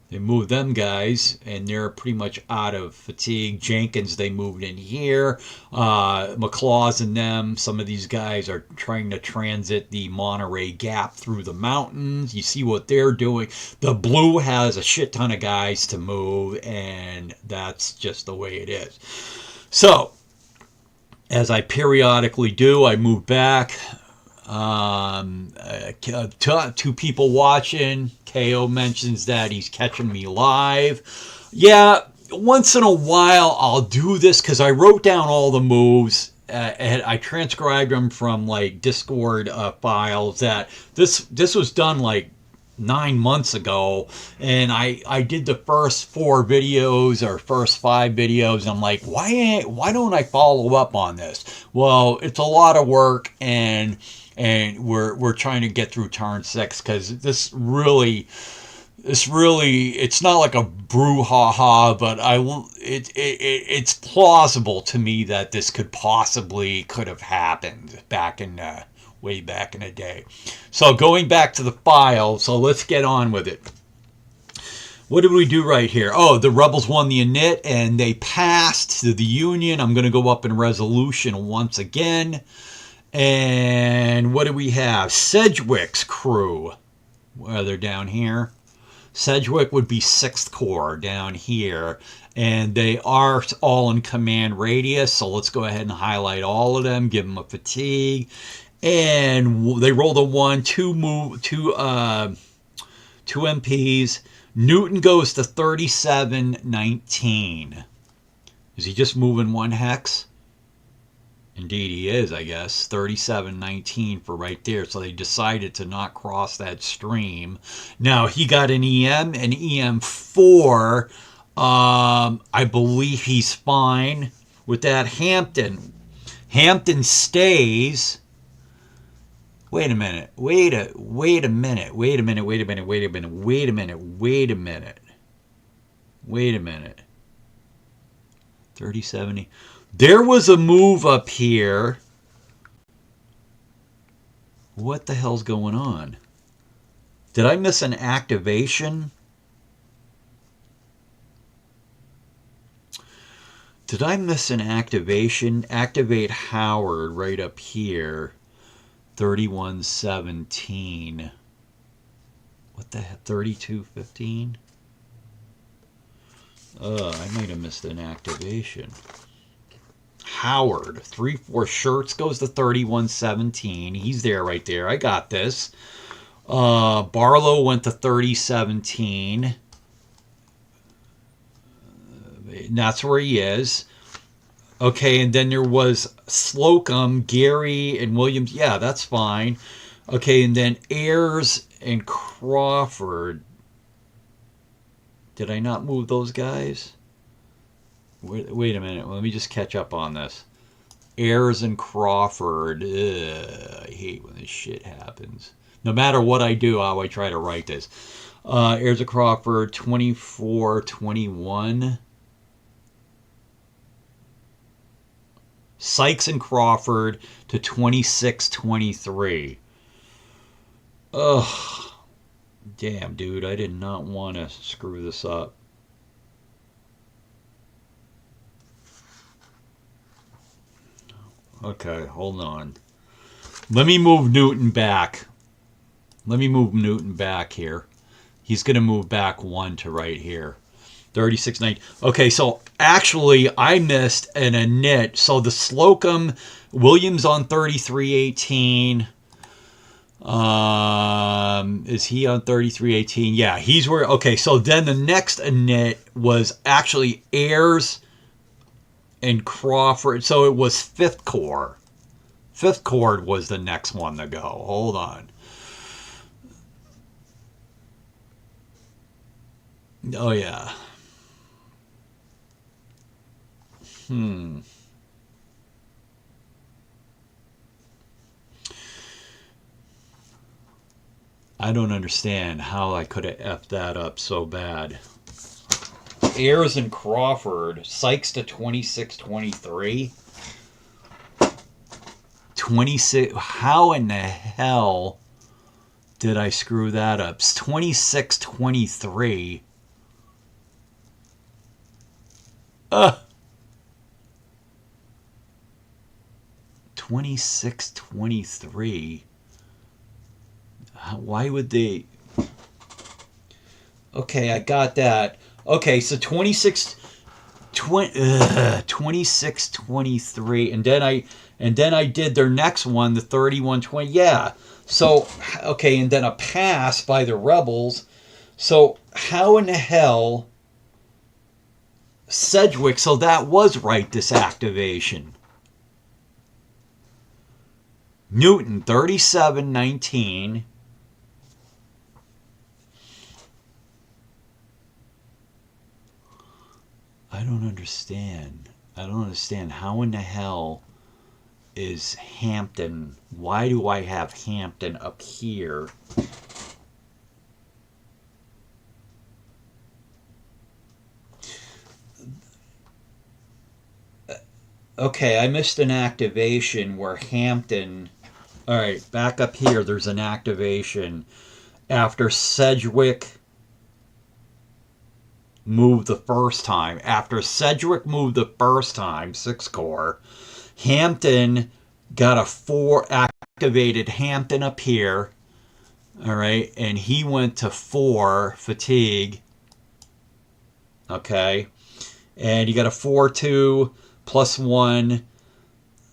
They moved them guys, and they're pretty much out of fatigue. Jenkins, they moved in here. McLaws and them, some of these guys are trying to transit the Monterey Gap through the mountains. You see what they're doing. The blue has a shit ton of guys to move, and that's just the way it is. So, as I periodically do, I move back. Two people watching. KO mentions that he's catching me live. Yeah, once in a while I'll do this because I wrote down all the moves. And I transcribed them from like Discord files. That this was done like 9 months ago, and I did the first 4 videos or first 5 videos, and I'm like, why don't I follow up on this? Well, it's a lot of work, and we're trying to get through turn 6 because it's not like a brouhaha, but it's plausible to me that this could have happened way back in the day. So going back to the file, so let's get on with it. What did we do right here? Oh, the rebels won the init and they passed to the Union. I'm going to go up in resolution once again. And what do we have? Sedgwick's crew. Well, they're down here. Sedgwick would be 6th Corps down here. And they are all in command radius. So let's go ahead and highlight all of them. Give them a fatigue. And they rolled a 1, 2 MPs. Newton goes to 3719. Is he just moving 1 hex? Indeed he is, I guess. 3719 for right there. So they decided to not cross that stream. Now, he got an EM4. I believe he's fine with that. Hampton stays. Wait a minute. 3070. There was a move up here. What the hell's going on? Did I miss an activation? Activate Howard right up here. 3117. What the heck? 3215? I might have missed an activation. Howard, 3-4 shirts goes to 3117. He's there right there. I got this. Barlow went to 3017. That's where he is. Okay, and then there was Slocum, Gary, and Williams. Yeah, that's fine. Okay, and then Ayers and Crawford. Did I not move those guys? Wait a minute. Let me just catch up on this. Ayers and Crawford. I hate when this shit happens. No matter what I do, how I try to write this. Ayers and Crawford, 24-21. Sykes and Crawford to 26-23. Ugh. Damn, dude. I did not want to screw this up. Okay, hold on. Let me move Newton back. Here. He's going to move back 1 to right here. 36.9. Okay, so actually I missed an init. So the Slocum, Williams on 3318. Is he on 3318? Yeah, he's where. Okay, so then the next init was actually Ayers and Crawford. So it was 5th Corps. 5th Corps was the next one to go. Hold on. Oh, yeah. I don't understand how I could have effed that up so bad. Ayers and Crawford. Sykes to 26-23. 26. How in the hell did I screw that up? 26-23. 26-23. Why would they? Okay, I got that. Okay, so 26-23, and And then I did their next one, the 3120. Yeah. So, okay, and then a pass by the rebels. So, how in the hell Sedgwick? So that was right disactivation. Newton 3719. I don't understand. I don't understand how in the hell is Hampton? Why do I have Hampton up here? Okay, I missed an activation where Hampton. All right, back up here. There's an activation after Sedgwick moved the first time. After Sedgwick moved the first time, 6 Corps, Hampton got a 4 activated Hampton up here. All right, and he went to 4 fatigue. Okay, and you got a 4-2 plus 1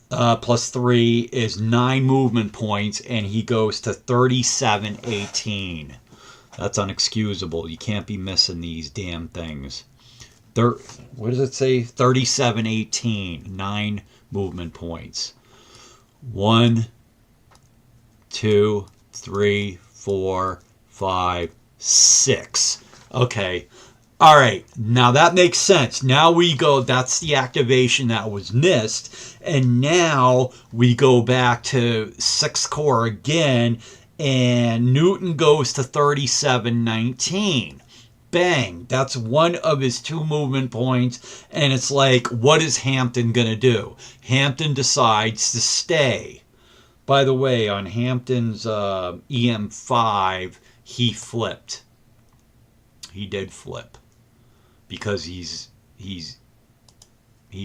plus 3 is 9 movement points, and he goes to 3718. That's unexcusable. You can't be missing these damn things. What does it say? 3718. 9 movement points. 1, 2, 3, 4, 5, 6. Okay. All right. Now that makes sense. Now we go, that's the activation that was missed. And now we go back to 6 Corps again, and Newton goes to 3719. Bang. That's one of his 2 movement points. And it's like, what is Hampton going to do? Hampton decides to stay. By the way, on Hampton's EM5, he flipped. He did flip. Because he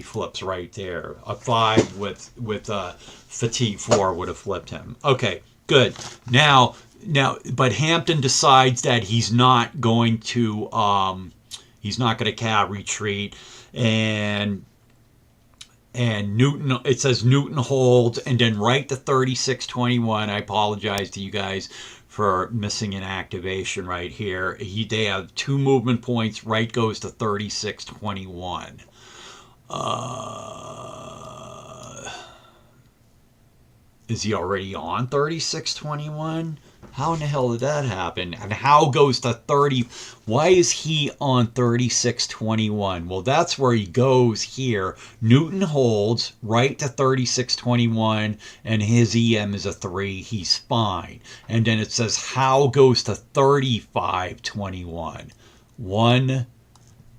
flips right there. A 5 with fatigue 4 would have flipped him. Okay, good. Now, but Hampton decides that he's not going to cav retreat, and Newton. It says Newton holds, and then right to 3621. I apologize to you guys for missing an activation right here. They have 2 movement points. Right goes to 3621. Is he already on 3621? How in the hell did that happen? And how goes to 30? Why is he on 3621? Well, that's where he goes here. Newton holds right to 3621, and his EM is a 3. He's fine. And then it says how goes to 3521. 1,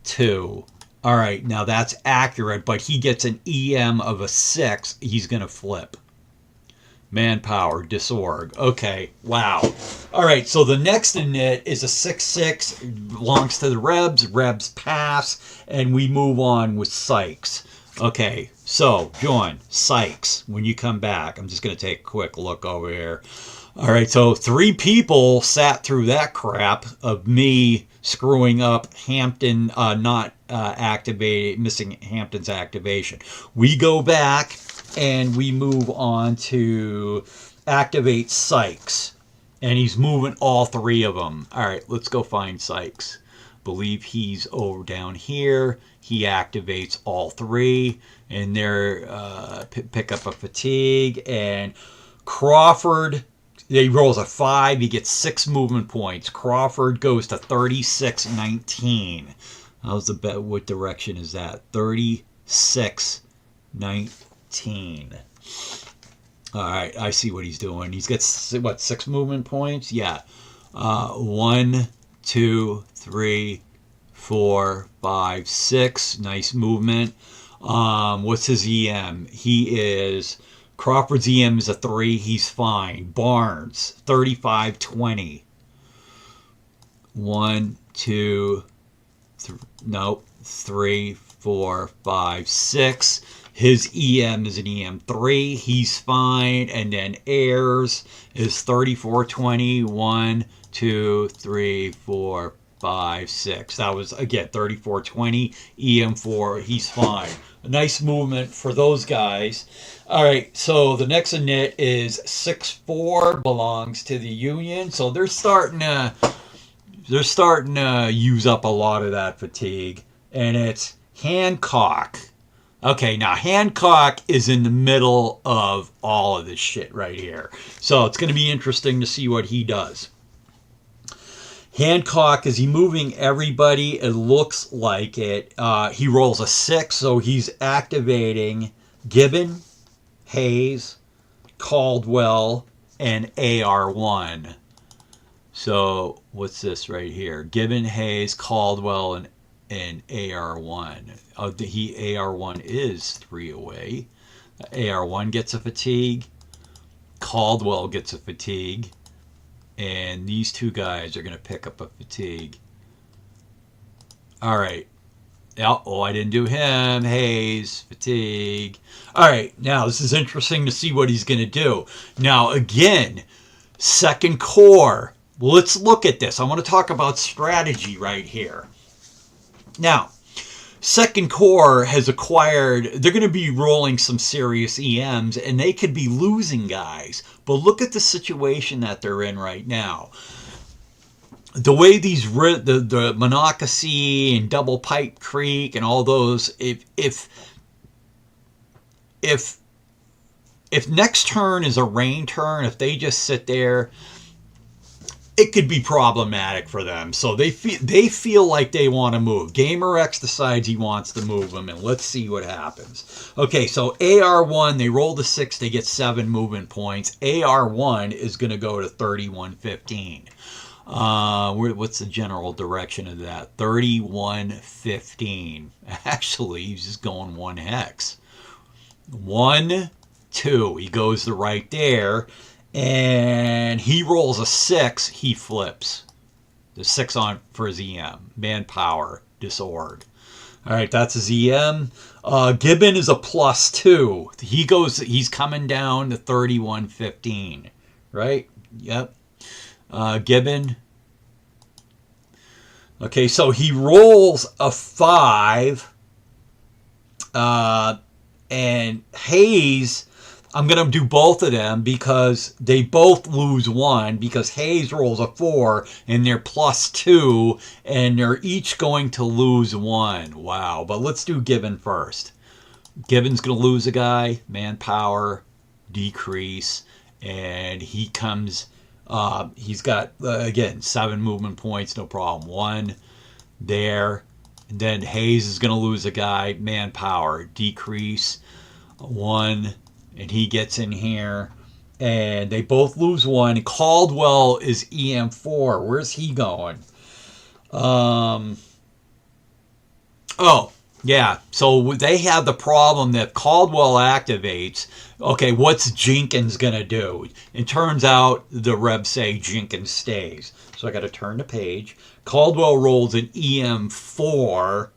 2. All right, now that's accurate, but he gets an EM of a 6. He's going to flip. Manpower, disorg. Okay, wow. All right, so the next in it is a 6-6, belongs to the Rebs. Rebs pass, and we move on with Sykes. Okay, so, John, Sykes, when you come back, I'm just going to take a quick look over here. All right, so 3 people sat through that crap of me screwing up Hampton, not activating, missing Hampton's activation. We go back and we move on to activate Sykes. And he's moving all 3 of them. All right, let's go find Sykes. Believe he's over down here. He activates all 3. And they're pick up a fatigue. And Crawford, he rolls a 5. He gets 6 movement points. Crawford goes to 3619. How's the bet? What direction is that? 3619. All right, I see what he's doing. He's got, what, 6 movement points? Yeah. 1, 2, 3, 4, 5, 6. Nice movement. What's his EM? Crawford's EM is a 3. He's fine. Barnes, 3520. 1, 2, 3, 4, 5, 6. His EM is an EM3. He's fine. And then Ayers is 3420. 1, 2, 3, 4, 5, 6. That was, again, 3420. EM4. He's fine. A nice movement for those guys. All right, so the next init is 6-4, belongs to the Union. So they're starting to use up a lot of that fatigue, and it's Hancock. Okay, now Hancock is in the middle of all of this shit right here. So it's going to be interesting to see what he does. Hancock, is he moving everybody? It looks like it. He rolls a 6, so he's activating Gibbon, Hayes, Caldwell, and AR1. So what's this right here? Gibbon, Hayes, Caldwell, and AR1. AR1 is 3 away. AR1 gets a fatigue. Caldwell gets a fatigue. And these two guys are going to pick up a fatigue. All right. Oh, I didn't do him. Hayes, fatigue. All right. Now, this is interesting to see what he's going to do. Now, again, Second Corps. Let's look at this. I want to talk about strategy right here. Now, Second Corps has acquired, they're going to be rolling some serious EMs, and they could be losing guys. But look at the situation that they're in right now. The way the Monocacy and Double Pipe Creek and all those, if next turn is a rain turn, if they just sit there, it could be problematic for them. So they feel like they want to move. Gamer X decides he wants to move them, and let's see what happens. Okay, so AR1, they roll the 6, they get 7 movement points. AR1 is going to go to 3115. What's the general direction of that? 3115. Actually, he's just going 1 hex. 1, 2. He goes the right there. And he rolls a 6, he flips. The 6 on for his EM. Manpower, disorg. Alright, that's his EM. Gibbon is a +2. He's coming down to 3115. Right? Yep. Gibbon. Okay, so he rolls a 5. And Hayes, I'm going to do both of them because they both lose 1, because Hayes rolls a 4 and they're +2 and they're each going to lose 1. Wow. But let's do Gibbon first. Gibbon's going to lose a guy, manpower, decrease, and he comes, he's got, again, 7 movement points, no problem. 1 there. And then Hayes is going to lose a guy, manpower, decrease, 1. And he gets in here, and they both lose 1. Caldwell is EM4. Where's he going? Oh, yeah. So they have the problem that Caldwell activates. Okay, what's Jenkins going to do? It turns out the Rebs say Jenkins stays. So I got to turn the page. Caldwell rolls an EM4,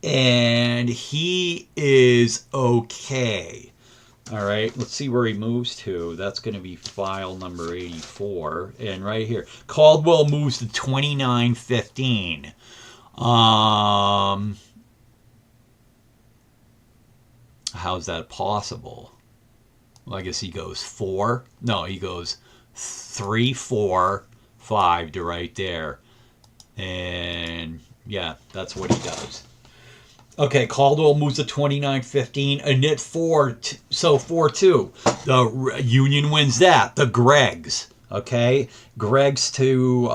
and he is okay. All right, let's see where he moves to. That's going to be file number 84. And right here, Caldwell moves to 2915. How's that possible? Well, I guess he goes 4. No, he goes 3, 4, 5 to right there. And yeah, that's what he does. Okay, Caldwell moves to 2915. Init 4, so 4-2. The Union wins that. The Gregs. Okay, Gregs to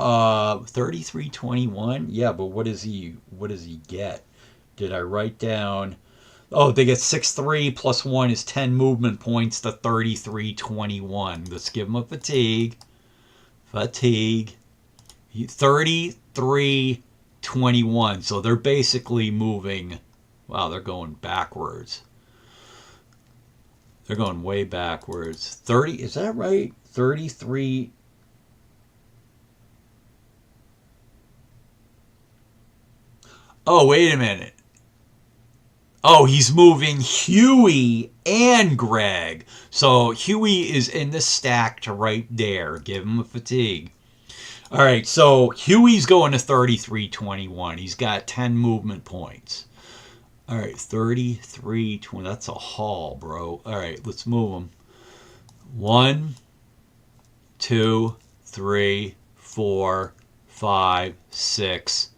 3321. Yeah, but what does he get? Did I write down? Oh, they get 6-3 plus 1 is 10 movement points to 3321. Let's give him a fatigue. Fatigue. 3321. So they're basically moving. Wow, they're going backwards. They're going way backwards. 30, is that right? 33. Oh, wait a minute. Oh, he's moving Huey and Greg. So Huey is in the stack to right there. Give him a fatigue. All right, so Huey's going to 3321. He's got 10 movement points. All right, 33, 20. That's a haul, bro. All right, let's move them. 1, 2, 3, 4, 5, 6,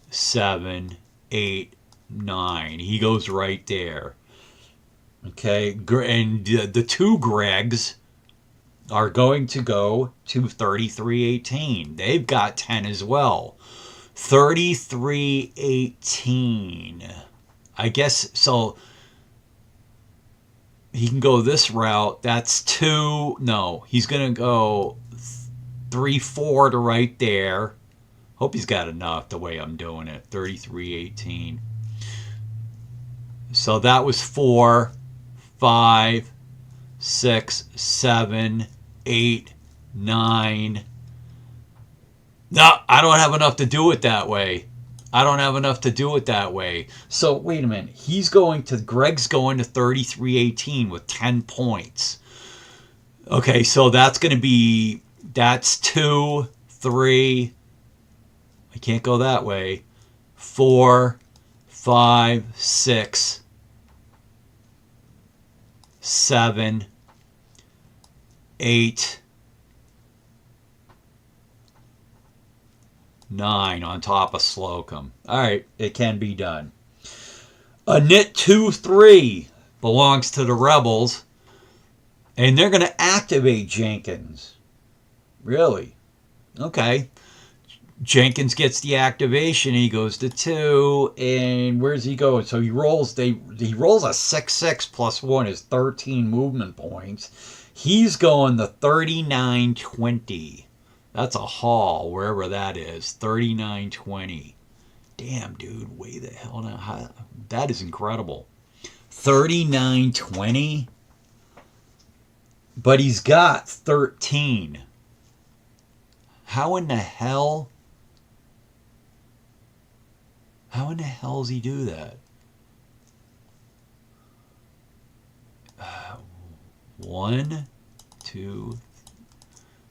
7, 8, 9. He goes right there. Okay, and the two Gregs are going to go to 33.18. They've got 10 as well. 33.18. I guess so. He can go this route. That's 2. No, he's going to go 3, 4 to right there. Hope he's got enough the way I'm doing it. 33.18. So that was 4, 5, 6, 7, 8, 9. No, I don't have enough to do it that way. I don't have enough to do it that way. So wait a minute. Greg's going to 33.18 with 10 points. Okay, so that's 2, 3. I can't go that way. 4, 5, 6, 7, 8, 9 on top of Slocum. All right, it can be done. A knit 2-3 belongs to the Rebels, and they're going to activate Jenkins. Really? Okay. Jenkins gets the activation. He goes to 2, and where's he going? So he rolls. He rolls a 6-6 plus 1 is 13 movement points. He's going to 39.20. That's a haul wherever that is. 39.20. Damn, dude, way the hell now. That is incredible. 39.20. But he's got 13. How in the hell? How in the hell does he do that? 1, 2,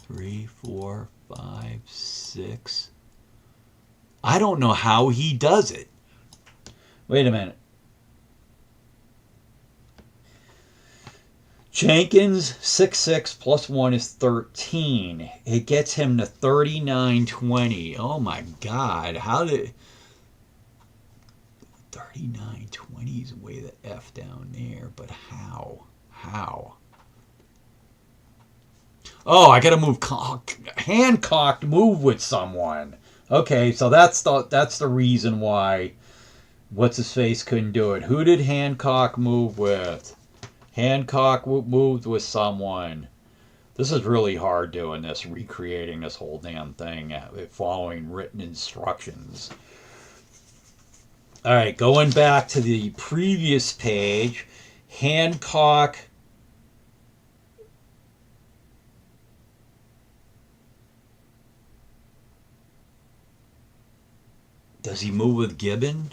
3, 4, 5, 6. I don't know how he does it. Wait a minute. Jenkins 6-6 plus 1 is 13. It gets him to 39.20. Oh my God. How did 39.20 is way the F down there, but how? Oh, I got to move hand-cocked move with someone. Okay, so that's the reason why what's his face couldn't do it. Who did Hancock move with? Hancock moved with someone. This is really hard doing this, recreating this whole damn thing, following written instructions. All right, going back to the previous page, Hancock. Does he move with Gibbon?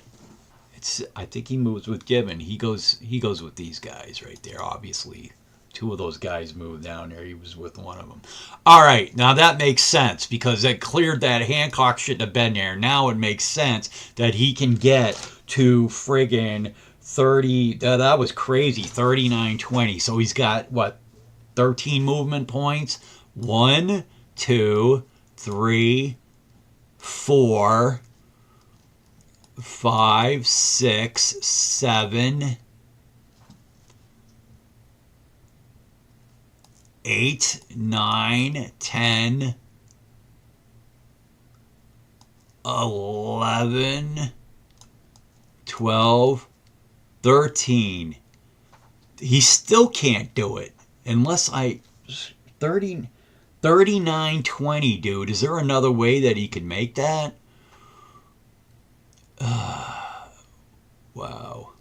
I think he moves with Gibbon. He goes with these guys right there, obviously. 2 of those guys moved down there. He was with one of them. All right, now that makes sense because it cleared that Hancock shouldn't have been there. Now it makes sense that he can get to friggin' 30. That was crazy, 39.20. So he's got, what, 13 movement points? 1, 2, 3, 4, 5, 6, 7, 8, 9, 10, 11, 12, 13. He still can't do it unless 39.20, dude. Is there another way that he could make that? Wow.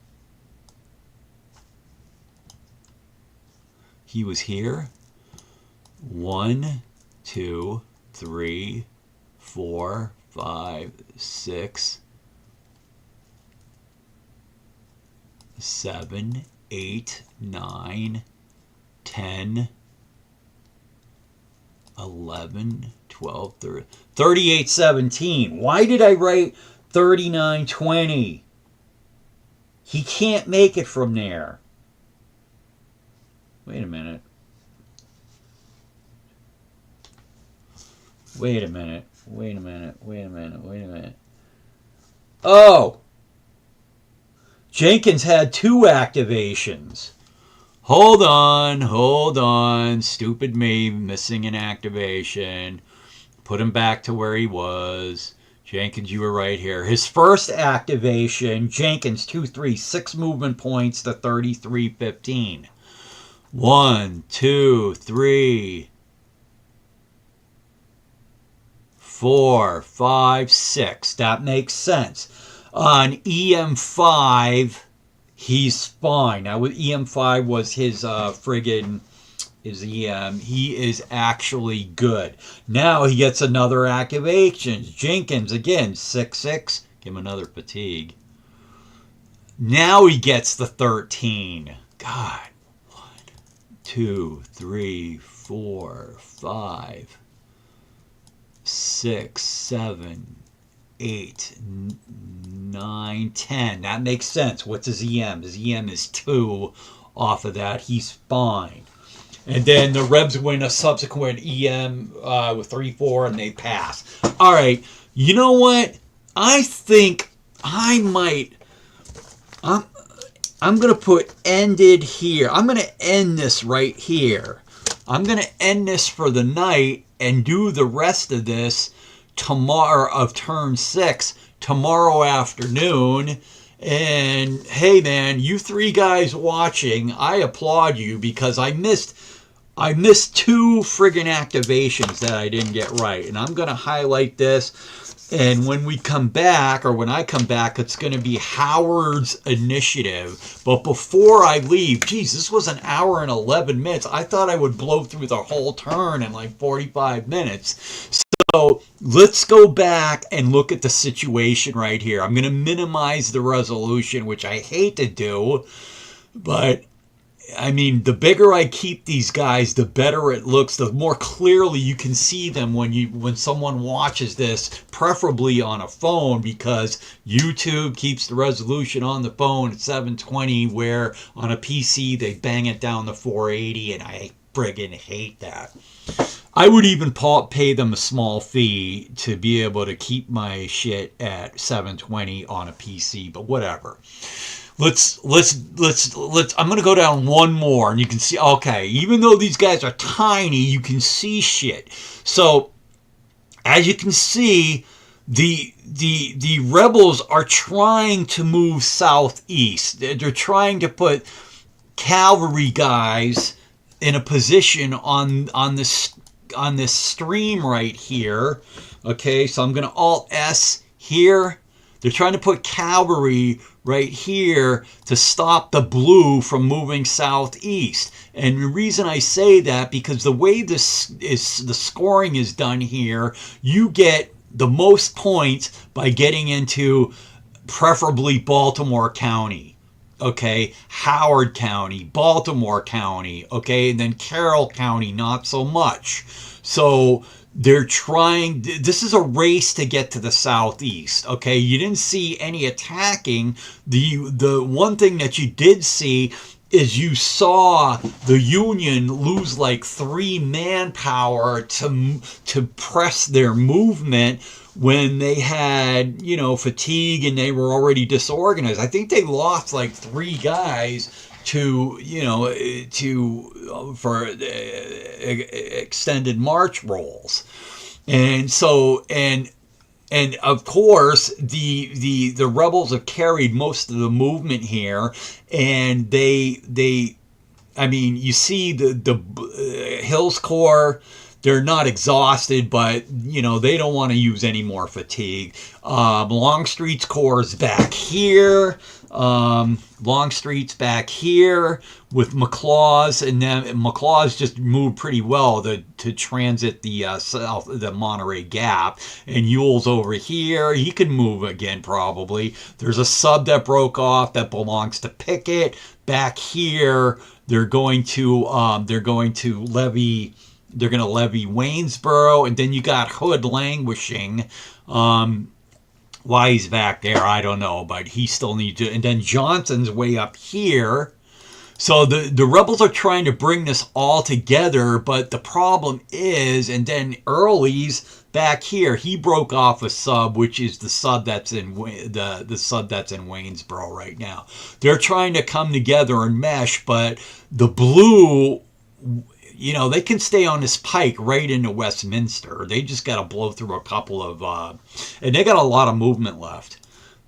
He was here. 1, 2, 3, 4, 5, 6, 7, 8, 9, 10, 11, 12, 13, 38.17. Why did I write 39.20? He can't make it from there. Wait a minute. Wait a minute. Wait a minute. Wait a minute. Wait a minute. Oh! Jenkins had 2 activations. Hold on. Stupid me, missing an activation. Put him back to where he was. Jenkins, you were right here. His first activation, Jenkins, 2-3, 6 movement points to 33-15. 1, 2, 3, 4, 5, 6. That makes sense. On EM5, he's fine. Now, with EM5 was his friggin' his EM. He is actually good. Now he gets another activation. Jenkins, again, 6-6. Give him another fatigue. Now he gets the 13. God. 1, 2, 3, 4, 5, 6, 7, 8, 9, 10. That makes sense. What's his EM? His EM is 2 off of that. He's fine. And then the Rebs win a subsequent EM with 3-4, and they pass. All right. You know what? I think I might... I'm going to put ended here. I'm going to end this right here. I'm going to end this for the night and do the rest of this tomorrow of turn 6 tomorrow afternoon. And hey man, you 3 guys watching, I applaud you because I missed 2 friggin' activations that I didn't get right. And I'm going to highlight this. And when we come back, or when I come back, it's going to be Howard's initiative. But before I leave, geez, this was an hour and 11 minutes. I thought I would blow through the whole turn in like 45 minutes. So let's go back and look at the situation right here. I'm going to minimize the resolution, which I hate to do. But I mean, the bigger I keep these guys, the better it looks. The more clearly you can see them when someone watches this, preferably on a phone, because YouTube keeps the resolution on the phone at 720, where on a PC they bang it down to 480, and I friggin' hate that. I would even pay them a small fee to be able to keep my shit at 720 on a PC, but whatever. Let's I'm going to go down one more, and you can see, okay, even though these guys are tiny, you can see shit. So as you can see, the rebels are trying to move southeast. They're trying to put cavalry guys in a position on this stream right here. Okay, so I'm going to Alt S here. They're trying to put cavalry right here to stop the blue from moving southeast. And the reason I say that, because the way the scoring is done here, you get the most points by getting into preferably Baltimore County. Okay, Howard County, Baltimore County, okay, and then Carroll County, not so much. So they're trying, this is a race to get to the southeast, okay? You didn't see any attacking. The one thing that you did see is you saw the Union lose like 3 manpower to press their movement when they had, fatigue and they were already disorganized. I think they lost like 3 guys for extended march rolls. And so, and of course, the rebels have carried most of the movement here, and they I mean, you see the Hills Corps, they're not exhausted, but they don't want to use any more fatigue. Longstreet's Corps is back here. Longstreet's back here with McLaws, and then McLaws just moved pretty well to transit the the Monterey Gap. And Ewell's over here. He could move again probably. There's a sub that broke off that belongs to Pickett. Back here, they're going to levy Waynesboro, and then you got Hood languishing. Why he's back there, I don't know, but he still needs to. And then Johnson's way up here. So the rebels are trying to bring this all together, but the problem is, and then Early's back here. He broke off a sub, which is the sub that's in the sub that's in Waynesboro right now. They're trying to come together and mesh, but the blue, you know, they can stay on this pike right into Westminster. They just got to blow through a couple of, and they got a lot of movement left.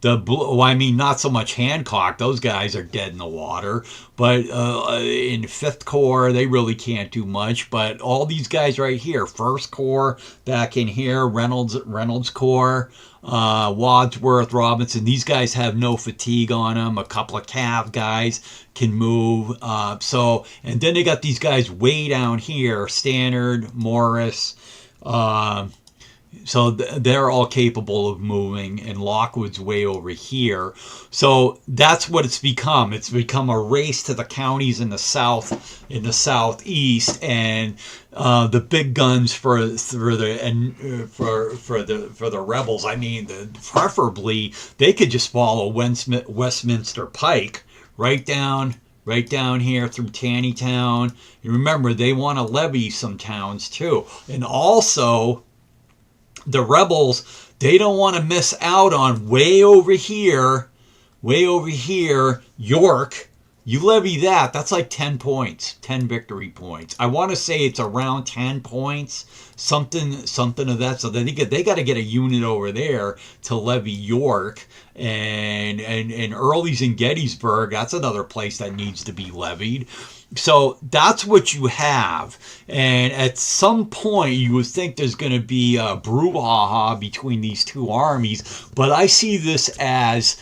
The blue, well, I mean, not so much Hancock. Those guys are dead in the water. But in 5th Corps, they really can't do much. But all these guys right here, 1st Corps back in here, Reynolds Corps, Wadsworth, Robinson, these guys have no fatigue on them. A couple of Cav guys can move. And then they got these guys way down here, Stannard, Morris, so they're all capable of moving, and Lockwood's way over here. So that's what it's become. It's become a race to the counties in the south, in the southeast, and the big guns for the rebels. I mean, preferably they could just follow Westminster Pike right down here through Taneytown. You remember, they want to levy some towns too, and also the rebels, they don't want to miss out on way over here, York. You levy that, that's like 10 points, 10 victory points. I want to say it's around 10 points, something of that. So they got to get a unit over there to levy York. And Early's in Gettysburg, that's another place that needs to be levied. So that's what you have. And at some point, you would think there's going to be a brouhaha between these two armies. But I see this as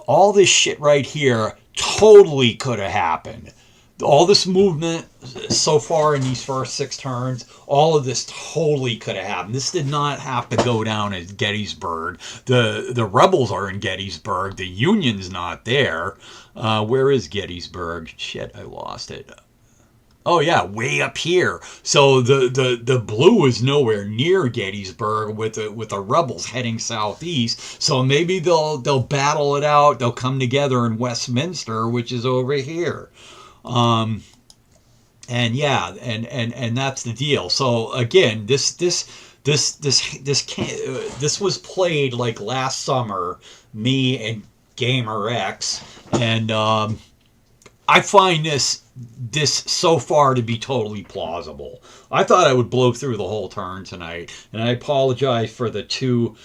all this shit right here totally could have happened. All this movement so far in these first 6 turns, all of this totally could have happened. This did not have to go down at Gettysburg. The rebels are in Gettysburg. The Union's not there. Where is Gettysburg? Shit, I lost it. Oh yeah, way up here. So the blue is nowhere near Gettysburg with the rebels heading southeast. So maybe they'll battle it out. They'll come together in Westminster, which is over here. And yeah, and that's the deal. So again, this was played like last summer, me and Gamer X, and I find this so far to be totally plausible. I thought I would blow through the whole turn tonight, and I apologize for the two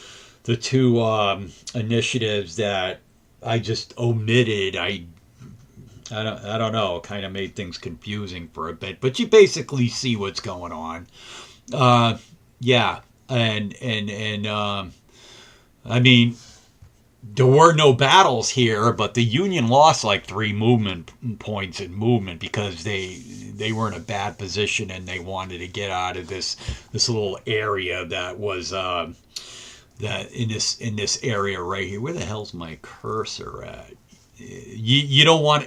initiatives that I just omitted. I don't know, kind of made things confusing for a bit, but you basically see what's going on. Yeah, and I mean, there were no battles here, but the Union lost like 3 movement points in movement because they were in a bad position and they wanted to get out of this little area that was that in this area right here. Where the hell's my cursor at? You don't want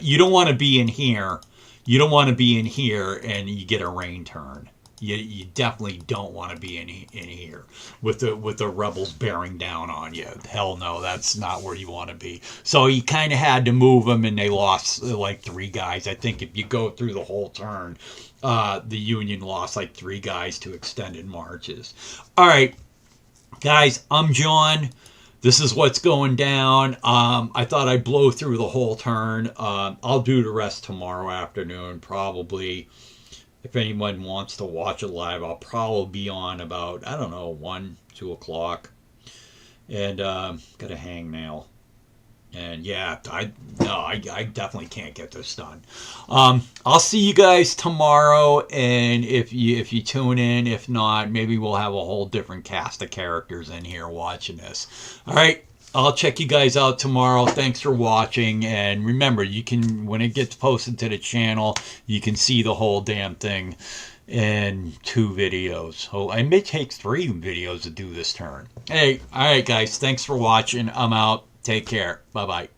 to be in here. You don't want to be in here and you get a rain turn. You definitely don't want to be in here with the rebels bearing down on you. Hell no, that's not where you want to be. So you kind of had to move them, and they lost like 3 guys. I think if you go through the whole turn, the Union lost like 3 guys to extended marches. All right, guys, I'm John. This is what's going down. I thought I'd blow through the whole turn. I'll do the rest tomorrow afternoon, probably. If anyone wants to watch it live, I'll probably be on about, I don't know, 1, 2 o'clock. And got a hangnail. And yeah, I definitely can't get this done. I'll see you guys tomorrow, and if you tune in, if not, maybe we'll have a whole different cast of characters in here watching this. All right, I'll check you guys out tomorrow. Thanks for watching, and remember, you can, when it gets posted to the channel, you can see the whole damn thing in 2 videos. Oh, it may take 3 videos to do this turn. Hey, all right, guys, thanks for watching. I'm out. Take care. Bye-bye.